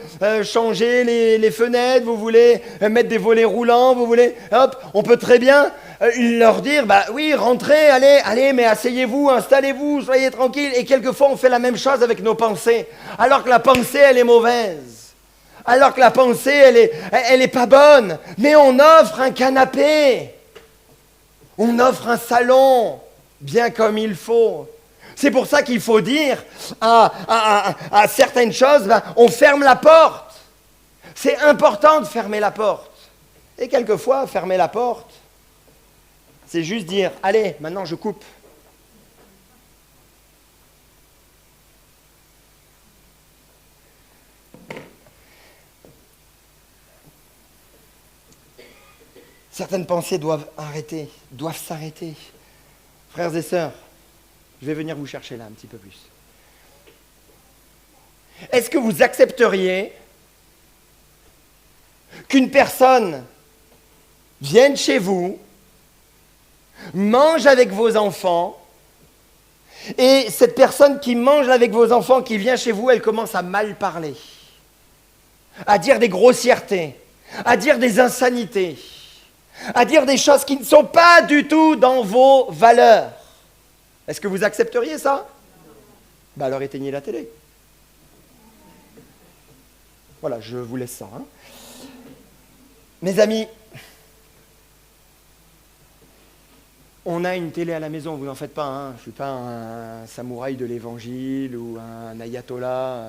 [SPEAKER 3] changer les fenêtres, vous voulez mettre des volets roulants, vous voulez, hop, on peut très bien leur dire, bah oui, rentrez, allez, mais asseyez-vous, installez-vous, soyez tranquilles. Et quelquefois, on fait la même chose avec nos pensées, alors que la pensée, elle est mauvaise. Alors que la pensée, elle est pas bonne. Mais on offre un canapé. On offre un salon, bien comme il faut. C'est pour ça qu'il faut dire à certaines choses, ben, on ferme la porte. C'est important de fermer la porte. Et quelquefois, fermer la porte, c'est juste dire, allez, maintenant je coupe. Certaines pensées doivent s'arrêter. Frères et sœurs, je vais venir vous chercher là un petit peu plus. Est-ce que vous accepteriez qu'une personne vienne chez vous, mange avec vos enfants, et cette personne qui mange avec vos enfants, qui vient chez vous, elle commence à mal parler, à dire des grossièretés, à dire des insanités, à dire des choses qui ne sont pas du tout dans vos valeurs. Est-ce que vous accepteriez ça? Ben alors éteignez la télé. Voilà, je vous laisse ça. Hein. Mes amis, on a une télé à la maison, vous n'en faites pas. Hein. Je ne suis pas un samouraï de l'évangile ou un ayatollah.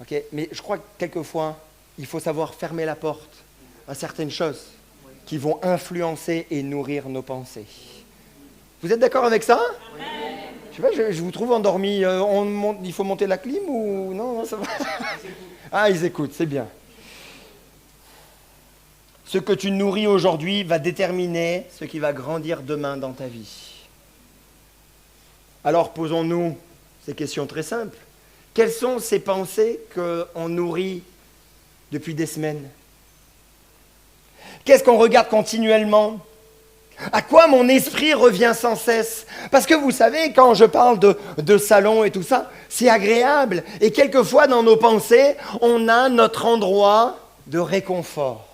[SPEAKER 3] Okay. Mais je crois que quelquefois, il faut savoir fermer la porte à certaines choses qui vont influencer et nourrir nos pensées. Vous êtes d'accord avec ça? Oui. Je sais pas, je vous trouve endormi. Il faut monter la clim ou non, ça va. Ah, ils écoutent, c'est bien. Ce que tu nourris aujourd'hui va déterminer ce qui va grandir demain dans ta vie. Alors posons-nous ces questions très simples. Quelles sont ces pensées qu'on nourrit depuis des semaines? Qu'est-ce qu'on regarde continuellement? À quoi mon esprit revient sans cesse? Parce que vous savez, quand je parle de salon et tout ça, c'est agréable. Et quelquefois, dans nos pensées, on a notre endroit de réconfort.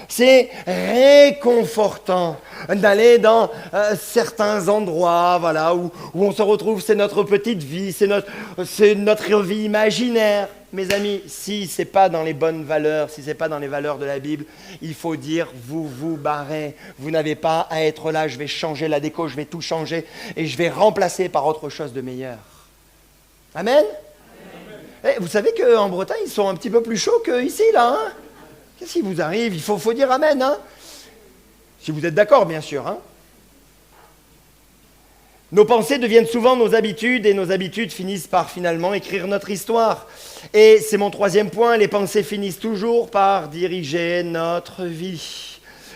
[SPEAKER 3] C'est réconfortant d'aller dans certains endroits, voilà, où on se retrouve, c'est notre petite vie, c'est notre vie imaginaire. Mes amis, si ce n'est pas dans les bonnes valeurs, si ce n'est pas dans les valeurs de la Bible, il faut dire, vous vous barrez, vous n'avez pas à être là, je vais changer la déco, je vais tout changer et je vais remplacer par autre chose de meilleur. Amen? Amen. Vous savez qu'en Bretagne, ils sont un petit peu plus chauds qu'ici, là, hein? Qu'est-ce qui vous arrive? Il faut dire amen, hein? Si vous êtes d'accord, bien sûr. Hein? Nos pensées deviennent souvent nos habitudes et nos habitudes finissent par finalement écrire notre histoire. Et c'est mon troisième point, les pensées finissent toujours par diriger notre vie.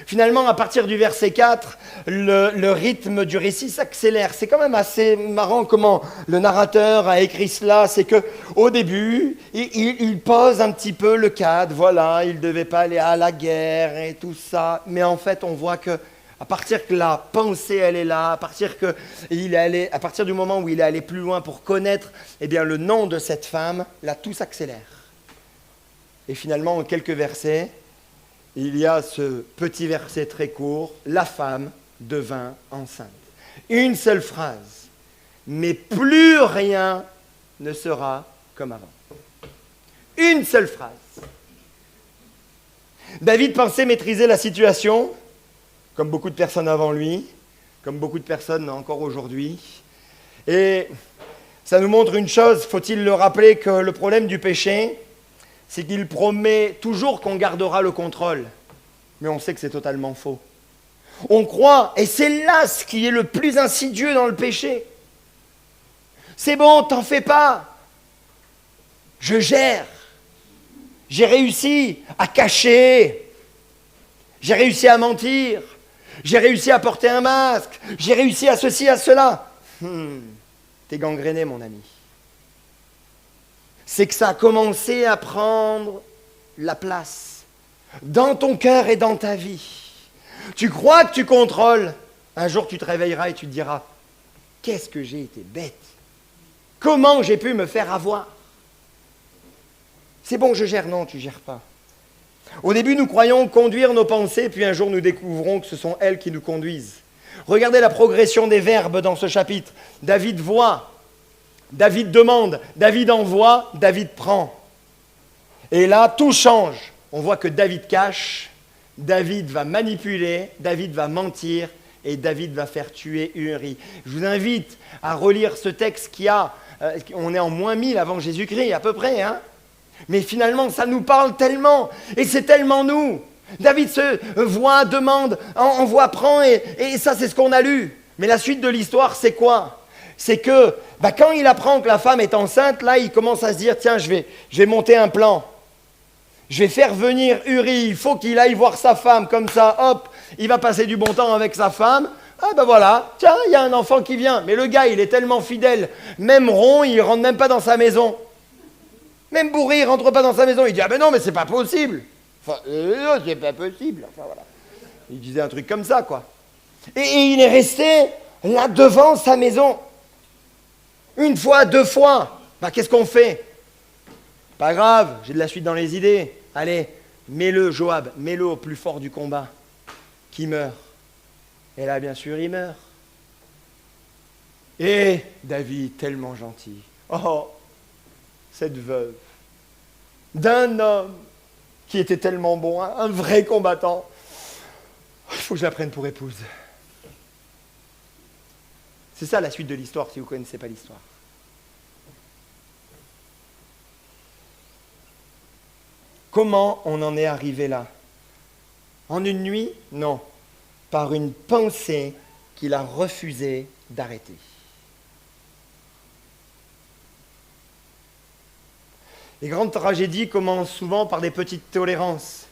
[SPEAKER 3] Finalement, à partir du verset 4, le rythme du récit s'accélère. C'est quand même assez marrant comment le narrateur a écrit cela. C'est qu'au début, il pose un petit peu le cadre. Voilà, il ne devait pas aller à la guerre et tout ça. Mais en fait, on voit que à partir que la pensée, elle est là, à partir du moment où il est allé plus loin pour connaître eh bien, le nom de cette femme, là, tout s'accélère. Et finalement, en quelques versets, il y a ce petit verset très court, la femme devint enceinte. Une seule phrase, mais plus rien ne sera comme avant. Une seule phrase. David pensait maîtriser la situation, comme beaucoup de personnes avant lui, comme beaucoup de personnes encore aujourd'hui. Et ça nous montre une chose, faut-il le rappeler, que le problème du péché, c'est qu'il promet toujours qu'on gardera le contrôle. Mais on sait que c'est totalement faux. On croit, et c'est là ce qui est le plus insidieux dans le péché. C'est bon, t'en fais pas. Je gère. J'ai réussi à cacher. J'ai réussi à mentir. J'ai réussi à porter un masque. J'ai réussi à ceci, à cela. T'es gangréné, mon ami. C'est que ça a commencé à prendre la place dans ton cœur et dans ta vie. Tu crois que tu contrôles. Un jour, tu te réveilleras et tu te diras, qu'est-ce que j'ai été bête. Comment j'ai pu me faire avoir? C'est bon, je gère. Non, tu ne gères pas. Au début, nous croyons conduire nos pensées, puis un jour, nous découvrons que ce sont elles qui nous conduisent. Regardez la progression des verbes dans ce chapitre. David voit, David demande, David envoie, David prend. Et là, tout change. On voit que David cache, David va manipuler, David va mentir, et David va faire tuer Uri. Je vous invite à relire ce texte on est en moins 1000 avant Jésus-Christ, à peu près, hein. Mais finalement, ça nous parle tellement, et c'est tellement nous. David se voit, demande, envoie, prend, et ça, c'est ce qu'on a lu. Mais la suite de l'histoire, c'est quoi? C'est que, quand il apprend que la femme est enceinte, là, il commence à se dire, tiens, je vais monter un plan. Je vais faire venir Uri, il faut qu'il aille voir sa femme, comme ça, hop, il va passer du bon temps avec sa femme. Ah voilà, tiens, il y a un enfant qui vient. Mais le gars, il est tellement fidèle, même rond, il ne rentre même pas dans sa maison. Même bourré, il ne rentre pas dans sa maison. Il dit, ah ben non, mais c'est pas possible. Enfin, c'est pas possible. Enfin, voilà. Il disait un truc comme ça, quoi. Et il est resté là devant sa maison. Une fois, deux fois. Qu'est-ce qu'on fait? Pas grave, j'ai de la suite dans les idées. Allez, mets-le, Joab, mets-le au plus fort du combat. Qui meurt? Et là, bien sûr, il meurt. Et David, tellement gentil. Oh, cette veuve d'un homme qui était tellement bon, un vrai combattant. Il faut que je la prenne pour épouse. C'est ça la suite de l'histoire, si vous ne connaissez pas l'histoire. Comment on en est arrivé là? En une nuit? Non. Par une pensée qu'il a refusé d'arrêter. Les grandes tragédies commencent souvent par des petites tolérances.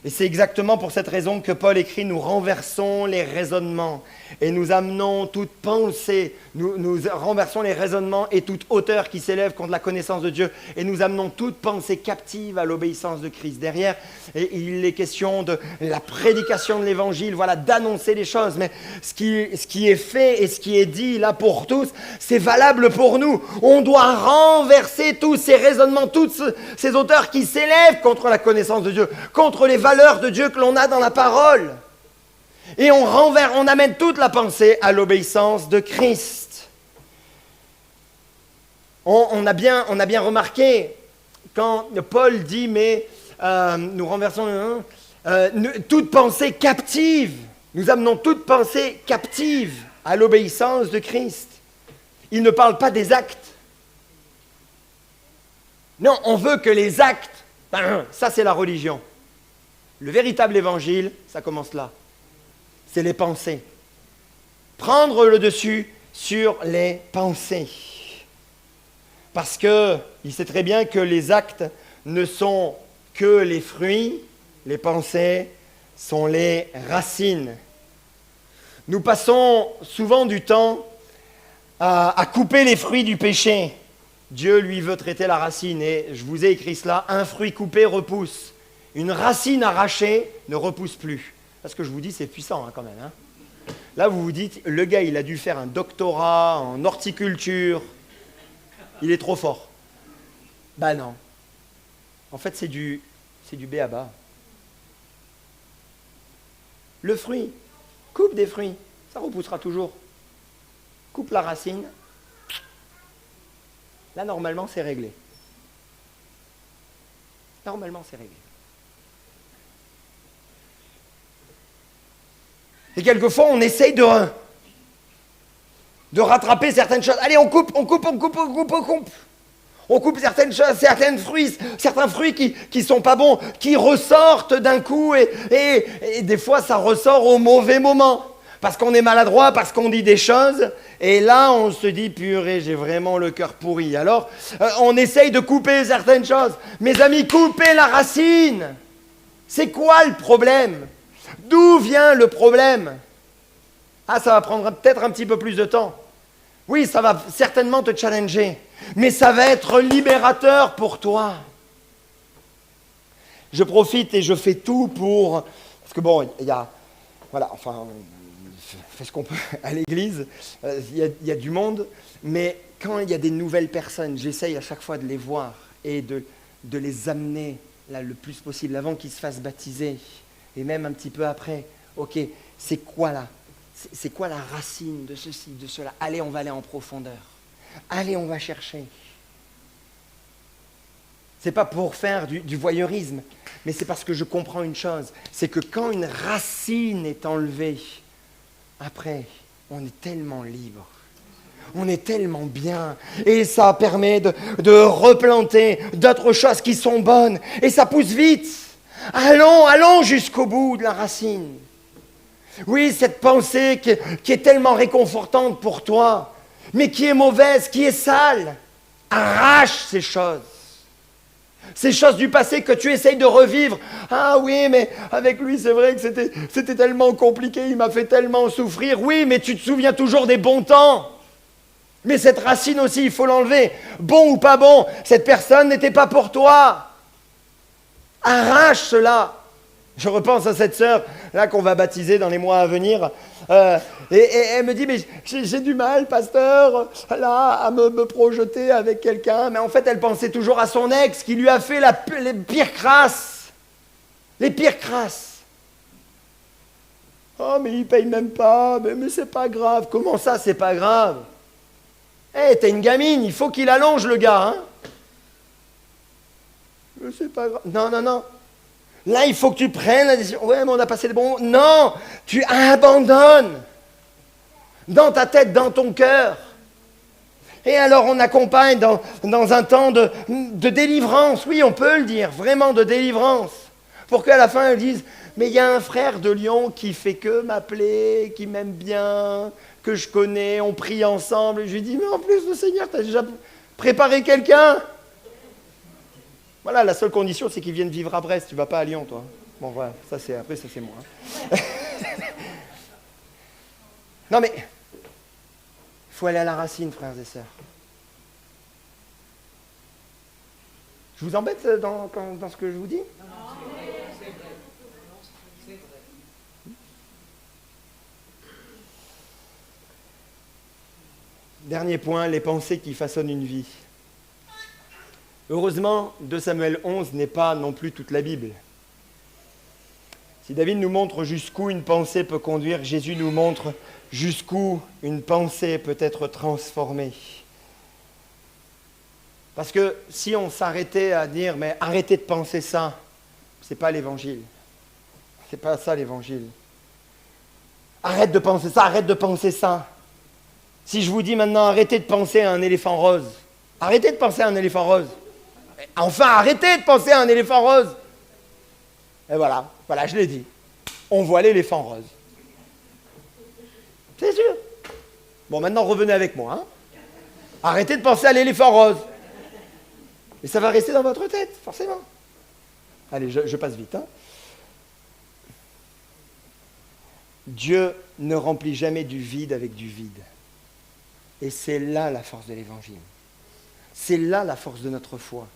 [SPEAKER 3] Et c'est exactement pour cette raison que Paul écrit « Nous renversons les raisonnements et nous amenons toute pensée, nous renversons les raisonnements et toute hauteur qui s'élève contre la connaissance de Dieu et nous amenons toute pensée captive à l'obéissance de Christ. » Derrière, et il est question de la prédication de l'Évangile, voilà, d'annoncer les choses. Mais ce qui est fait et ce qui est dit là pour tous, c'est valable pour nous. On doit renverser tous ces raisonnements, toutes ces hauteurs qui s'élèvent contre la connaissance de Dieu, contre les valeurs de Dieu que l'on a dans la parole. Et on amène toute la pensée à l'obéissance de Christ. On a bien remarqué quand Paul dit, mais nous renversons toute pensée captive. Nous amenons toute pensée captive à l'obéissance de Christ. Il ne parle pas des actes. Non, on veut que les actes, ça c'est la religion. Le véritable évangile, ça commence là. C'est les pensées. Prendre le dessus sur les pensées. Parce qu'il sait très bien que les actes ne sont que les fruits, les pensées sont les racines. Nous passons souvent du temps à couper les fruits du péché. Dieu, lui, veut traiter la racine. Et je vous ai écrit cela, un fruit coupé repousse. Une racine arrachée ne repousse plus. Parce que je vous dis, c'est puissant quand même. Hein. Là, vous vous dites, le gars, il a dû faire un doctorat en horticulture. Il est trop fort. Non. En fait, c'est du b.a.-ba. Le fruit, coupe des fruits, ça repoussera toujours. Coupe la racine. Là, normalement, c'est réglé. Normalement, c'est réglé. Et quelquefois, on essaye de rattraper certaines choses. Allez, on coupe. On coupe certaines choses, certains fruits qui sont pas bons, qui ressortent d'un coup, et des fois, ça ressort au mauvais moment. Parce qu'on est maladroit, parce qu'on dit des choses, et là, on se dit, purée, j'ai vraiment le cœur pourri. Alors, on essaye de couper certaines choses. Mes amis, coupez la racine. C'est quoi le problème? D'où vient le problème? Ah, ça va prendre peut-être un petit peu plus de temps. Oui, ça va certainement te challenger, mais ça va être libérateur pour toi. Je profite et je fais tout pour... Parce que bon, il y a... Voilà, enfin, on fait ce qu'on peut à l'église, il y a du monde, mais quand il y a des nouvelles personnes, j'essaye à chaque fois de les voir et de les amener là, le plus possible, avant qu'ils se fassent baptiser, et même un petit peu après. Ok, c'est quoi là? C'est quoi la racine de ceci, de cela? Allez, on va aller en profondeur. Allez, on va chercher. C'est pas pour faire du voyeurisme, mais c'est parce que je comprends une chose, c'est que quand une racine est enlevée, après, on est tellement libre. On est tellement bien. Et ça permet de replanter d'autres choses qui sont bonnes. Et ça pousse vite. Allons jusqu'au bout de la racine. Oui, cette pensée qui est tellement réconfortante pour toi, mais qui est mauvaise, qui est sale. Arrache ces choses. Ces choses du passé que tu essayes de revivre. Ah oui, mais avec lui, c'est vrai que c'était tellement compliqué, il m'a fait tellement souffrir. Oui, mais tu te souviens toujours des bons temps. Mais cette racine aussi, il faut l'enlever. Bon ou pas bon, cette personne n'était pas pour toi. Arrache cela. Je repense à cette sœur, là, qu'on va baptiser dans les mois à venir. Et elle me dit, mais j'ai du mal, pasteur, là, à me projeter avec quelqu'un. Mais en fait, elle pensait toujours à son ex qui lui a fait les pires crasses. Les pires crasses. Oh, mais il paye même pas. Mais c'est pas grave. Comment ça, c'est pas grave? T'es une gamine, il faut qu'il allonge le gars, hein? Mais c'est pas grave. Non. Là, il faut que tu prennes la décision. Ouais, mais on a passé des bons moments. Non, tu abandonnes. Dans ta tête, dans ton cœur. Et alors, on accompagne dans un temps de délivrance. Oui, on peut le dire, vraiment de délivrance. Pour qu'à la fin, elle dise, mais il y a un frère de Lyon qui fait que m'appeler, qui m'aime bien, que je connais, on prie ensemble. Et je lui dis, mais en plus, le Seigneur, tu as déjà préparé quelqu'un? Voilà, la seule condition, c'est qu'ils viennent vivre à Brest. Tu ne vas pas à Lyon, toi. Bon, voilà, ça c'est moi. Non, mais il faut aller à la racine, frères et sœurs. Je vous embête dans ce que je vous dis? Dernier point, les pensées qui façonnent une vie. Heureusement, 2 Samuel 11 n'est pas non plus toute la Bible. Si David nous montre jusqu'où une pensée peut conduire, Jésus nous montre jusqu'où une pensée peut être transformée. Parce que si on s'arrêtait à dire, mais arrêtez de penser ça, c'est pas l'évangile. C'est pas ça l'évangile. Arrête de penser ça, arrête de penser ça. Si je vous dis maintenant, arrêtez de penser à un éléphant rose. Arrêtez de penser à un éléphant rose. Enfin, arrêtez de penser à un éléphant rose. Et voilà, je l'ai dit. On voit l'éléphant rose. C'est sûr. Bon, maintenant, revenez avec moi. Hein. Arrêtez de penser à l'éléphant rose. Et ça va rester dans votre tête, forcément. Allez, je passe vite. Hein. Dieu ne remplit jamais du vide avec du vide. Et c'est là la force de l'évangile. C'est là la force de notre foi.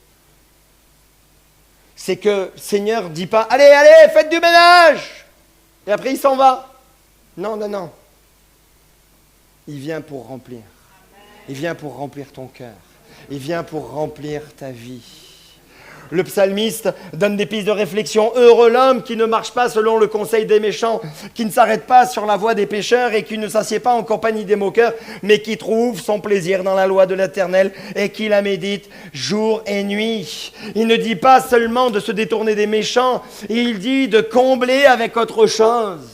[SPEAKER 3] C'est que le Seigneur ne dit pas « Allez, faites du ménage !» Et après, il s'en va. Non. Il vient pour remplir. Il vient pour remplir ton cœur. Il vient pour remplir ta vie. Le psalmiste donne des pistes de réflexion. Heureux l'homme qui ne marche pas selon le conseil des méchants, qui ne s'arrête pas sur la voie des pécheurs et qui ne s'assied pas en compagnie des moqueurs, mais qui trouve son plaisir dans la loi de l'Éternel et qui la médite jour et nuit. Il ne dit pas seulement de se détourner des méchants, il dit de combler avec autre chose.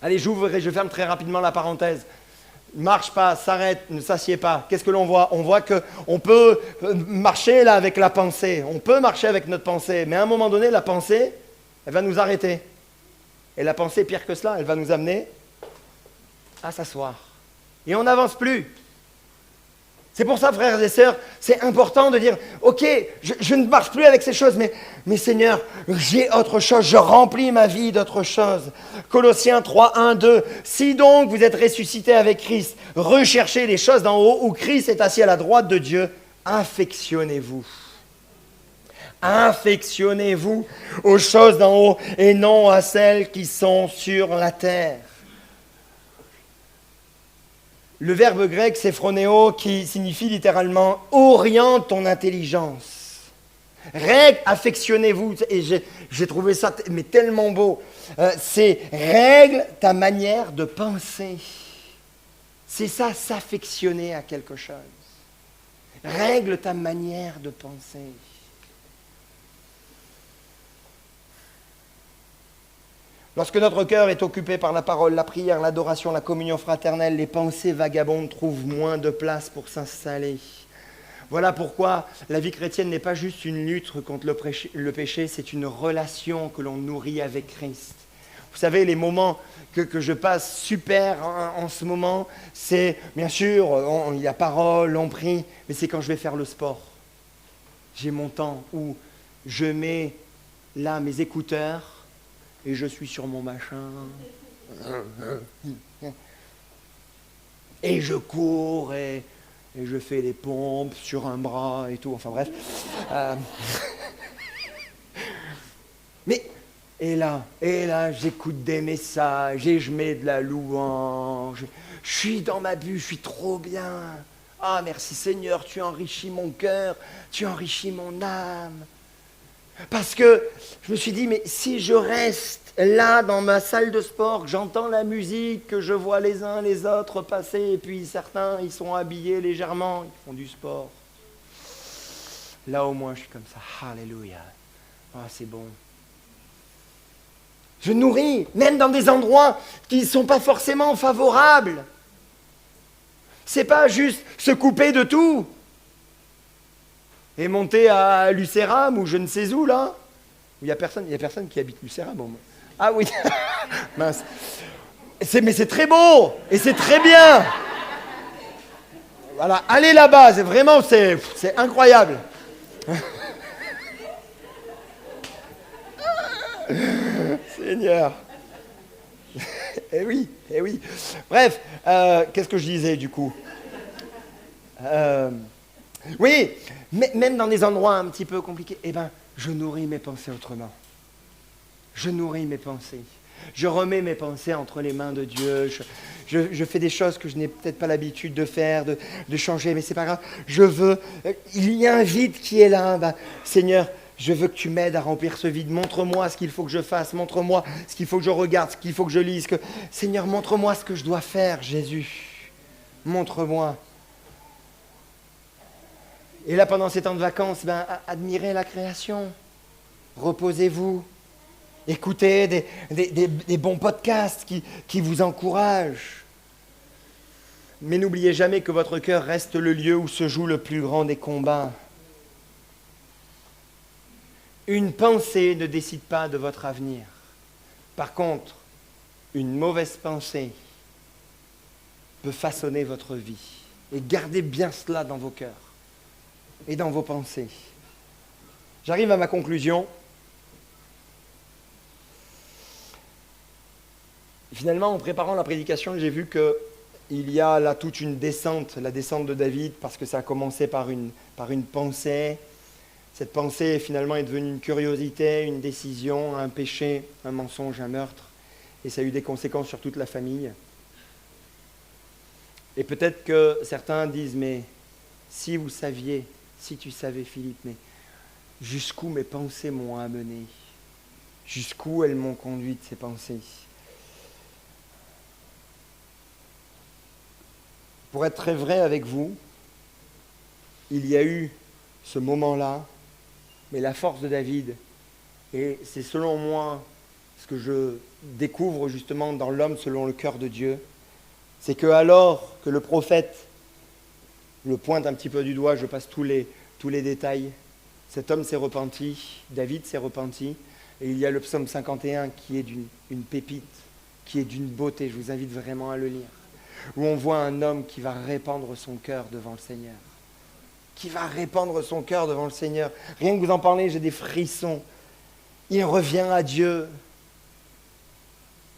[SPEAKER 3] Allez, j'ouvre et je ferme très rapidement la parenthèse. Marche pas, s'arrête, ne s'assied pas. Qu'est-ce que l'on voit? On voit qu'on peut marcher là avec la pensée. On peut marcher avec notre pensée. Mais à un moment donné, la pensée, elle va nous arrêter. Et la pensée, pire que cela, elle va nous amener à s'asseoir. Et on n'avance plus. C'est pour ça, frères et sœurs, c'est important de dire, ok, je ne marche plus avec ces choses, mais Seigneur, j'ai autre chose, je remplis ma vie d'autre chose. Colossiens 3, 1, 2, si donc vous êtes ressuscités avec Christ, recherchez les choses d'en haut où Christ est assis à la droite de Dieu, affectionnez-vous. Affectionnez-vous aux choses d'en haut et non à celles qui sont sur la terre. Le verbe grec, c'est phronéo, qui signifie littéralement « oriente ton intelligence ». Règle, affectionnez-vous. Et j'ai trouvé ça mais tellement beau. C'est règle ta manière de penser. C'est ça, s'affectionner à quelque chose. Règle ta manière de penser. Lorsque notre cœur est occupé par la parole, la prière, l'adoration, la communion fraternelle, les pensées vagabondes trouvent moins de place pour s'installer. Voilà pourquoi la vie chrétienne n'est pas juste une lutte contre le péché, c'est une relation que l'on nourrit avec Christ. Vous savez, les moments que je passe super en ce moment, c'est, bien sûr, il y a parole, on prie, mais c'est quand je vais faire le sport. J'ai mon temps où je mets là mes écouteurs, et je suis sur mon machin. Et je cours et je fais des pompes sur un bras et tout. Enfin bref. Mais, et là, j'écoute des messages et je mets de la louange. Je suis dans ma bulle, je suis trop bien. Ah, merci Seigneur, tu enrichis mon cœur, tu enrichis mon âme. Parce que je me suis dit, mais si je reste là dans ma salle de sport, que j'entends la musique, que je vois les uns les autres passer, et puis certains, ils sont habillés légèrement, ils font du sport. Là au moins, je suis comme ça, alléluia. Ah, c'est bon. Je nourris, même dans des endroits qui ne sont pas forcément favorables. C'est pas juste se couper de tout. Et monter à Lucéram ou je ne sais où, là. Il n'y a personne qui habite Lucéram. Bon. Ah oui, mince. Mais c'est très beau et c'est très bien. Voilà, allez là-bas, c'est incroyable. Seigneur. Eh oui, eh oui. Bref, qu'est-ce que je disais du coup? Oui, mais même dans des endroits un petit peu compliqués, je nourris mes pensées autrement. Je nourris mes pensées. Je remets mes pensées entre les mains de Dieu. Je fais des choses que je n'ai peut-être pas l'habitude de faire, de changer, mais c'est pas grave. Il y a un vide qui est là. Seigneur, je veux que tu m'aides à remplir ce vide. Montre-moi ce qu'il faut que je fasse. Montre-moi ce qu'il faut que je regarde, ce qu'il faut que je lise. Seigneur, montre-moi ce que je dois faire, Jésus. Montre-moi. Et là, pendant ces temps de vacances, admirez la création. Reposez-vous. Écoutez des bons podcasts qui vous encouragent. Mais n'oubliez jamais que votre cœur reste le lieu où se joue le plus grand des combats. Une pensée ne décide pas de votre avenir. Par contre, une mauvaise pensée peut façonner votre vie. Et gardez bien cela dans vos cœurs et dans vos pensées. J'arrive à ma conclusion. Finalement, en préparant la prédication, j'ai vu qu'il y a là toute une descente, la descente de David, parce que ça a commencé par une pensée. Cette pensée, finalement, est devenue une curiosité, une décision, un péché, un mensonge, un meurtre. Et ça a eu des conséquences sur toute la famille. Et peut-être que certains disent, mais si vous saviez, si tu savais, Philippe, mais jusqu'où mes pensées m'ont amené, jusqu'où elles m'ont conduite, ces pensées. Pour être très vrai avec vous, il y a eu ce moment-là, mais la force de David, et c'est selon moi ce que je découvre justement dans l'homme selon le cœur de Dieu, c'est que alors que le prophète le pointe un petit peu du doigt, je passe tous les détails, cet homme s'est repenti, David s'est repenti, et il y a le psaume 51 qui est une pépite, qui est d'une beauté, je vous invite vraiment à le lire, où on voit un homme qui va répandre son cœur devant le Seigneur. Qui va répandre son cœur devant le Seigneur. Rien que vous en parlez, j'ai des frissons. Il revient à Dieu.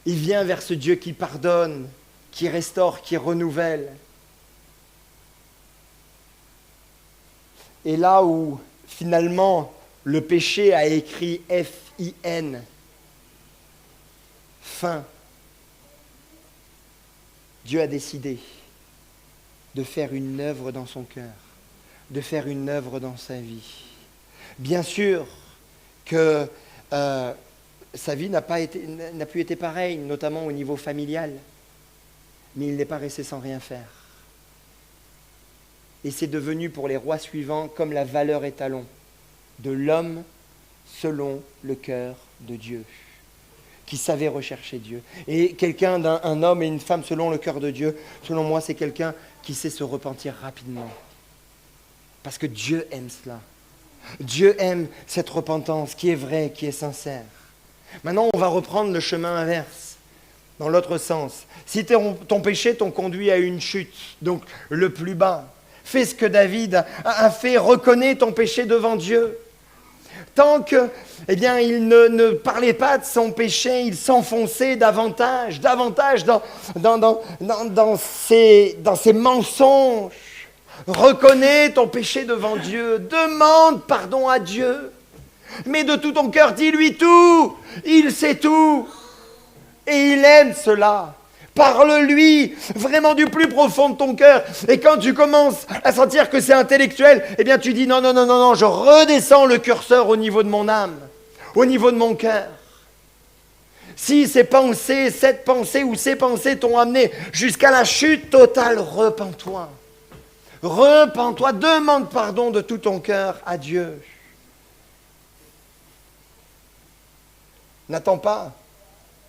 [SPEAKER 3] Il vient vers ce Dieu qui pardonne, qui restaure, qui renouvelle. Et là où finalement le péché a écrit F-I-N, fin, Dieu a décidé de faire une œuvre dans son cœur, de faire une œuvre dans sa vie. Bien sûr que sa vie n'a plus été pareille, notamment au niveau familial, mais il n'est pas resté sans rien faire. Et c'est devenu pour les rois suivants comme la valeur étalon de l'homme selon le cœur de Dieu, qui savait rechercher Dieu. Et quelqu'un un homme et une femme selon le cœur de Dieu, selon moi, c'est quelqu'un qui sait se repentir rapidement. Parce que Dieu aime cela. Dieu aime cette repentance qui est vraie, qui est sincère. Maintenant, on va reprendre le chemin inverse, dans l'autre sens. Si ton péché t'ont conduit à une chute, donc le plus bas, fais ce que David a fait, reconnais ton péché devant Dieu. Tant que, il ne parlait pas de son péché, il s'enfonçait davantage dans ses mensonges. Reconnais ton péché devant Dieu, demande pardon à Dieu, mais de tout ton cœur, dis-lui tout, il sait tout, et il aime cela. Parle-lui vraiment du plus profond de ton cœur. Et quand tu commences à sentir que c'est intellectuel, tu dis non, je redescends le curseur au niveau de mon âme, au niveau de mon cœur. Si ces pensées, cette pensée ou ces pensées t'ont amené jusqu'à la chute totale, repens-toi. Repens-toi, demande pardon de tout ton cœur à Dieu. N'attends pas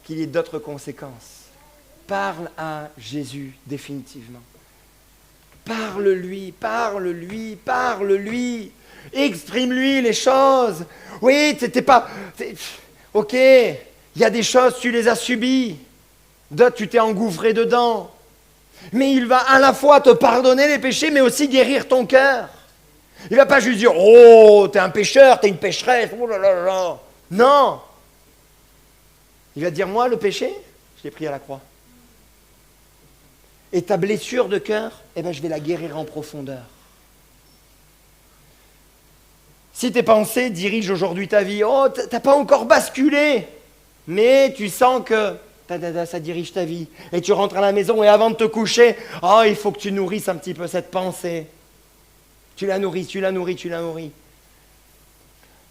[SPEAKER 3] qu'il y ait d'autres conséquences. Parle à Jésus définitivement. Parle-lui. Exprime-lui les choses. Oui, ok, il y a des choses, tu les as subies. D'autres, tu t'es engouffré dedans. Mais il va à la fois te pardonner les péchés, mais aussi guérir ton cœur. Il ne va pas juste dire « Oh, t'es un pécheur, t'es une pécheresse. Oh là là là. » Non. Il va te dire « Moi, le péché, je l'ai pris à la croix. Et ta blessure de cœur, je vais la guérir en profondeur. » Si tes pensées dirigent aujourd'hui ta vie, oh, t'as pas encore basculé, mais tu sens que ça dirige ta vie. Et tu rentres à la maison et avant de te coucher, oh, il faut que tu nourrisses un petit peu cette pensée. Tu la nourris.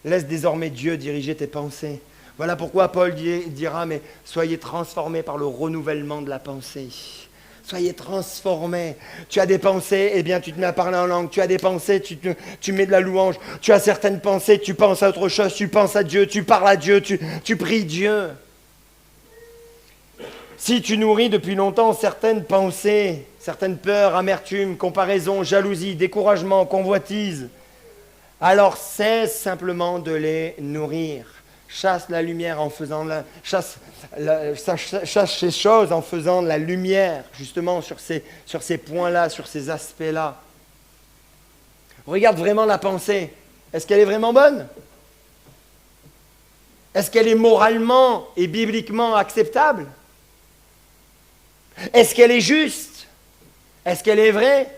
[SPEAKER 3] Laisse désormais Dieu diriger tes pensées. Voilà pourquoi Paul dira, mais soyez transformés par le renouvellement de la pensée. Soyez transformés. Tu as des pensées, tu te mets à parler en langue. Tu as des pensées, tu mets de la louange. Tu as certaines pensées, tu penses à autre chose, tu penses à Dieu, tu parles à Dieu, tu pries Dieu. Si tu nourris depuis longtemps certaines pensées, certaines peurs, amertume, comparaison, jalousie, découragement, convoitise, alors cesse simplement de les nourrir. Chasse la lumière en faisant chasse ces choses en faisant la lumière, justement, sur ces points-là, sur ces aspects-là. Regarde vraiment la pensée. Est-ce qu'elle est vraiment bonne? Est-ce qu'elle est moralement et bibliquement acceptable? Est-ce qu'elle est juste? Est-ce qu'elle est vraie?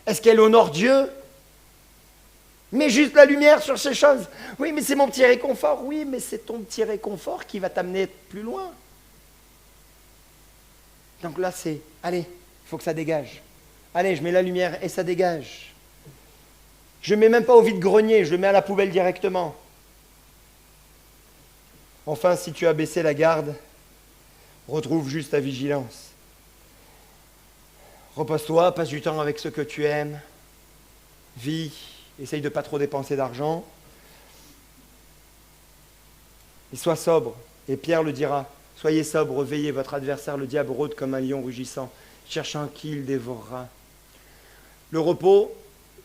[SPEAKER 3] Est-ce qu'elle honore Dieu? Mets juste la lumière sur ces choses. Oui, mais c'est mon petit réconfort. Oui, mais c'est ton petit réconfort qui va t'amener plus loin. Donc là, allez, il faut que ça dégage. Allez, je mets la lumière et ça dégage. Je ne le mets même pas au vide-grenier, je le mets à la poubelle directement. Enfin, si tu as baissé la garde, retrouve juste ta vigilance. Repose-toi, passe du temps avec ceux que tu aimes, vis, essaye de ne pas trop dépenser d'argent, et sois sobre. Et Pierre le dira, soyez sobre, veillez, votre adversaire le diable rôde comme un lion rugissant, cherchant qui il dévorera. Le repos,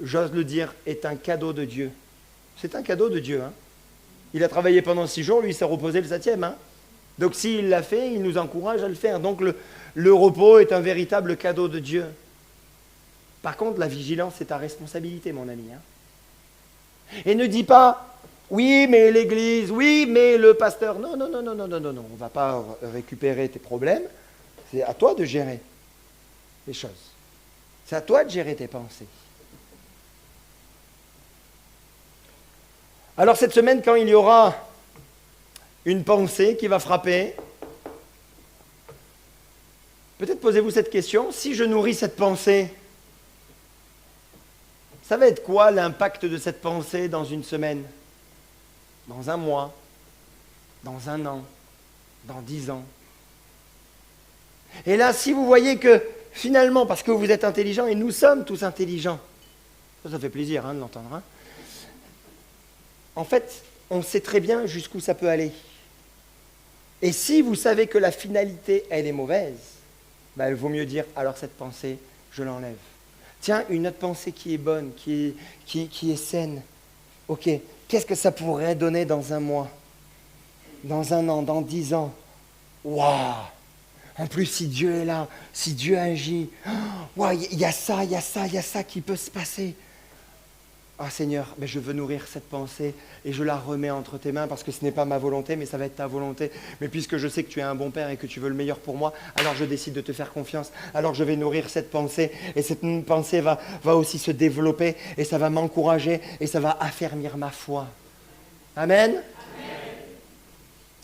[SPEAKER 3] j'ose le dire, est un cadeau de Dieu. C'est un cadeau de Dieu. Hein. Il a travaillé pendant 6 jours, lui il s'est reposé le 7e. Hein. Donc s'il l'a fait, il nous encourage à le faire. Donc le repos est un véritable cadeau de Dieu. Par contre, la vigilance, c'est ta responsabilité, mon ami. Hein. Et ne dis pas, oui, mais l'église, oui, mais le pasteur. Non, non, non, non, non, non, non, non. On ne va pas récupérer tes problèmes. C'est à toi de gérer les choses. C'est à toi de gérer tes pensées. Alors cette semaine, quand il y aura une pensée qui va frapper, peut-être posez-vous cette question, si je nourris cette pensée, ça va être quoi l'impact de cette pensée dans une semaine, dans un mois, dans un an, dans 10 ans? Et là, si vous voyez que finalement, parce que vous êtes intelligents, et nous sommes tous intelligents, ça fait plaisir de l'entendre, hein. En fait, on sait très bien jusqu'où ça peut aller. Et si vous savez que la finalité, elle est mauvaise, il vaut mieux dire, alors cette pensée, je l'enlève. Tiens, une autre pensée qui est bonne, qui est saine. Ok, qu'est-ce que ça pourrait donner dans un mois, dans un an, dans 10 ans? Waouh! En plus, si Dieu est là, si Dieu agit, il y a ça, il y a ça, il y a ça qui peut se passer. Ah Seigneur, je veux nourrir cette pensée et je la remets entre tes mains parce que ce n'est pas ma volonté, mais ça va être ta volonté. Mais puisque je sais que tu es un bon Père et que tu veux le meilleur pour moi, alors je décide de te faire confiance. Alors je vais nourrir cette pensée et cette pensée va aussi se développer et ça va m'encourager et ça va affermir ma foi. Amen. Amen.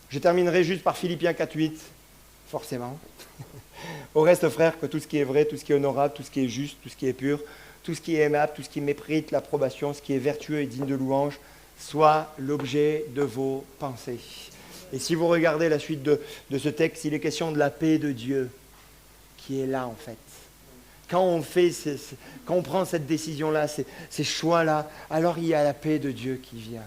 [SPEAKER 3] Je terminerai juste par Philippiens 4:8, forcément. Au reste, frères, que tout ce qui est vrai, tout ce qui est honorable, tout ce qui est juste, tout ce qui est pur, tout ce qui est aimable, tout ce qui mérite l'approbation, ce qui est vertueux et digne de louange, soit l'objet de vos pensées. Et si vous regardez la suite de ce texte, il est question de la paix de Dieu qui est là en fait. Quand on prend cette décision-là, ces choix-là, alors il y a la paix de Dieu qui vient.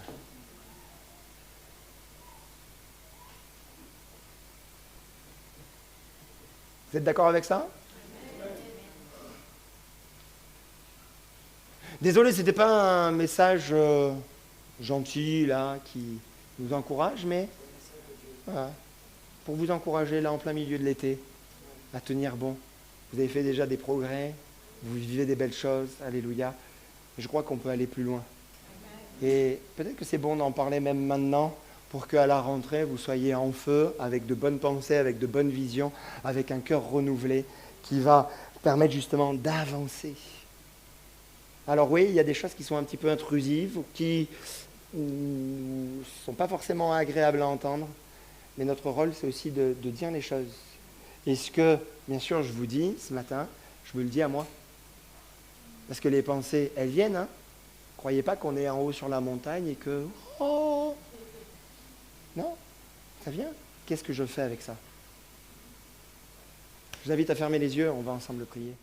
[SPEAKER 3] Vous êtes d'accord avec ça? Désolé, ce n'était pas un message gentil là qui nous encourage, mais voilà, pour vous encourager là en plein milieu de l'été à tenir bon. Vous avez fait déjà des progrès, vous vivez des belles choses, alléluia. Je crois qu'on peut aller plus loin. Et peut-être que c'est bon d'en parler même maintenant pour qu'à la rentrée, vous soyez en feu, avec de bonnes pensées, avec de bonnes visions, avec un cœur renouvelé qui va permettre justement d'avancer. Alors oui, il y a des choses qui sont un petit peu intrusives, ou qui ne sont pas forcément agréables à entendre, mais notre rôle, c'est aussi de dire les choses. Et ce que, bien sûr, je vous dis ce matin, je me le dis à moi. Parce que les pensées, elles viennent. Hein. Croyez pas qu'on est en haut sur la montagne et que... Oh non, ça vient. Qu'est-ce que je fais avec ça? Je vous invite à fermer les yeux, on va ensemble prier.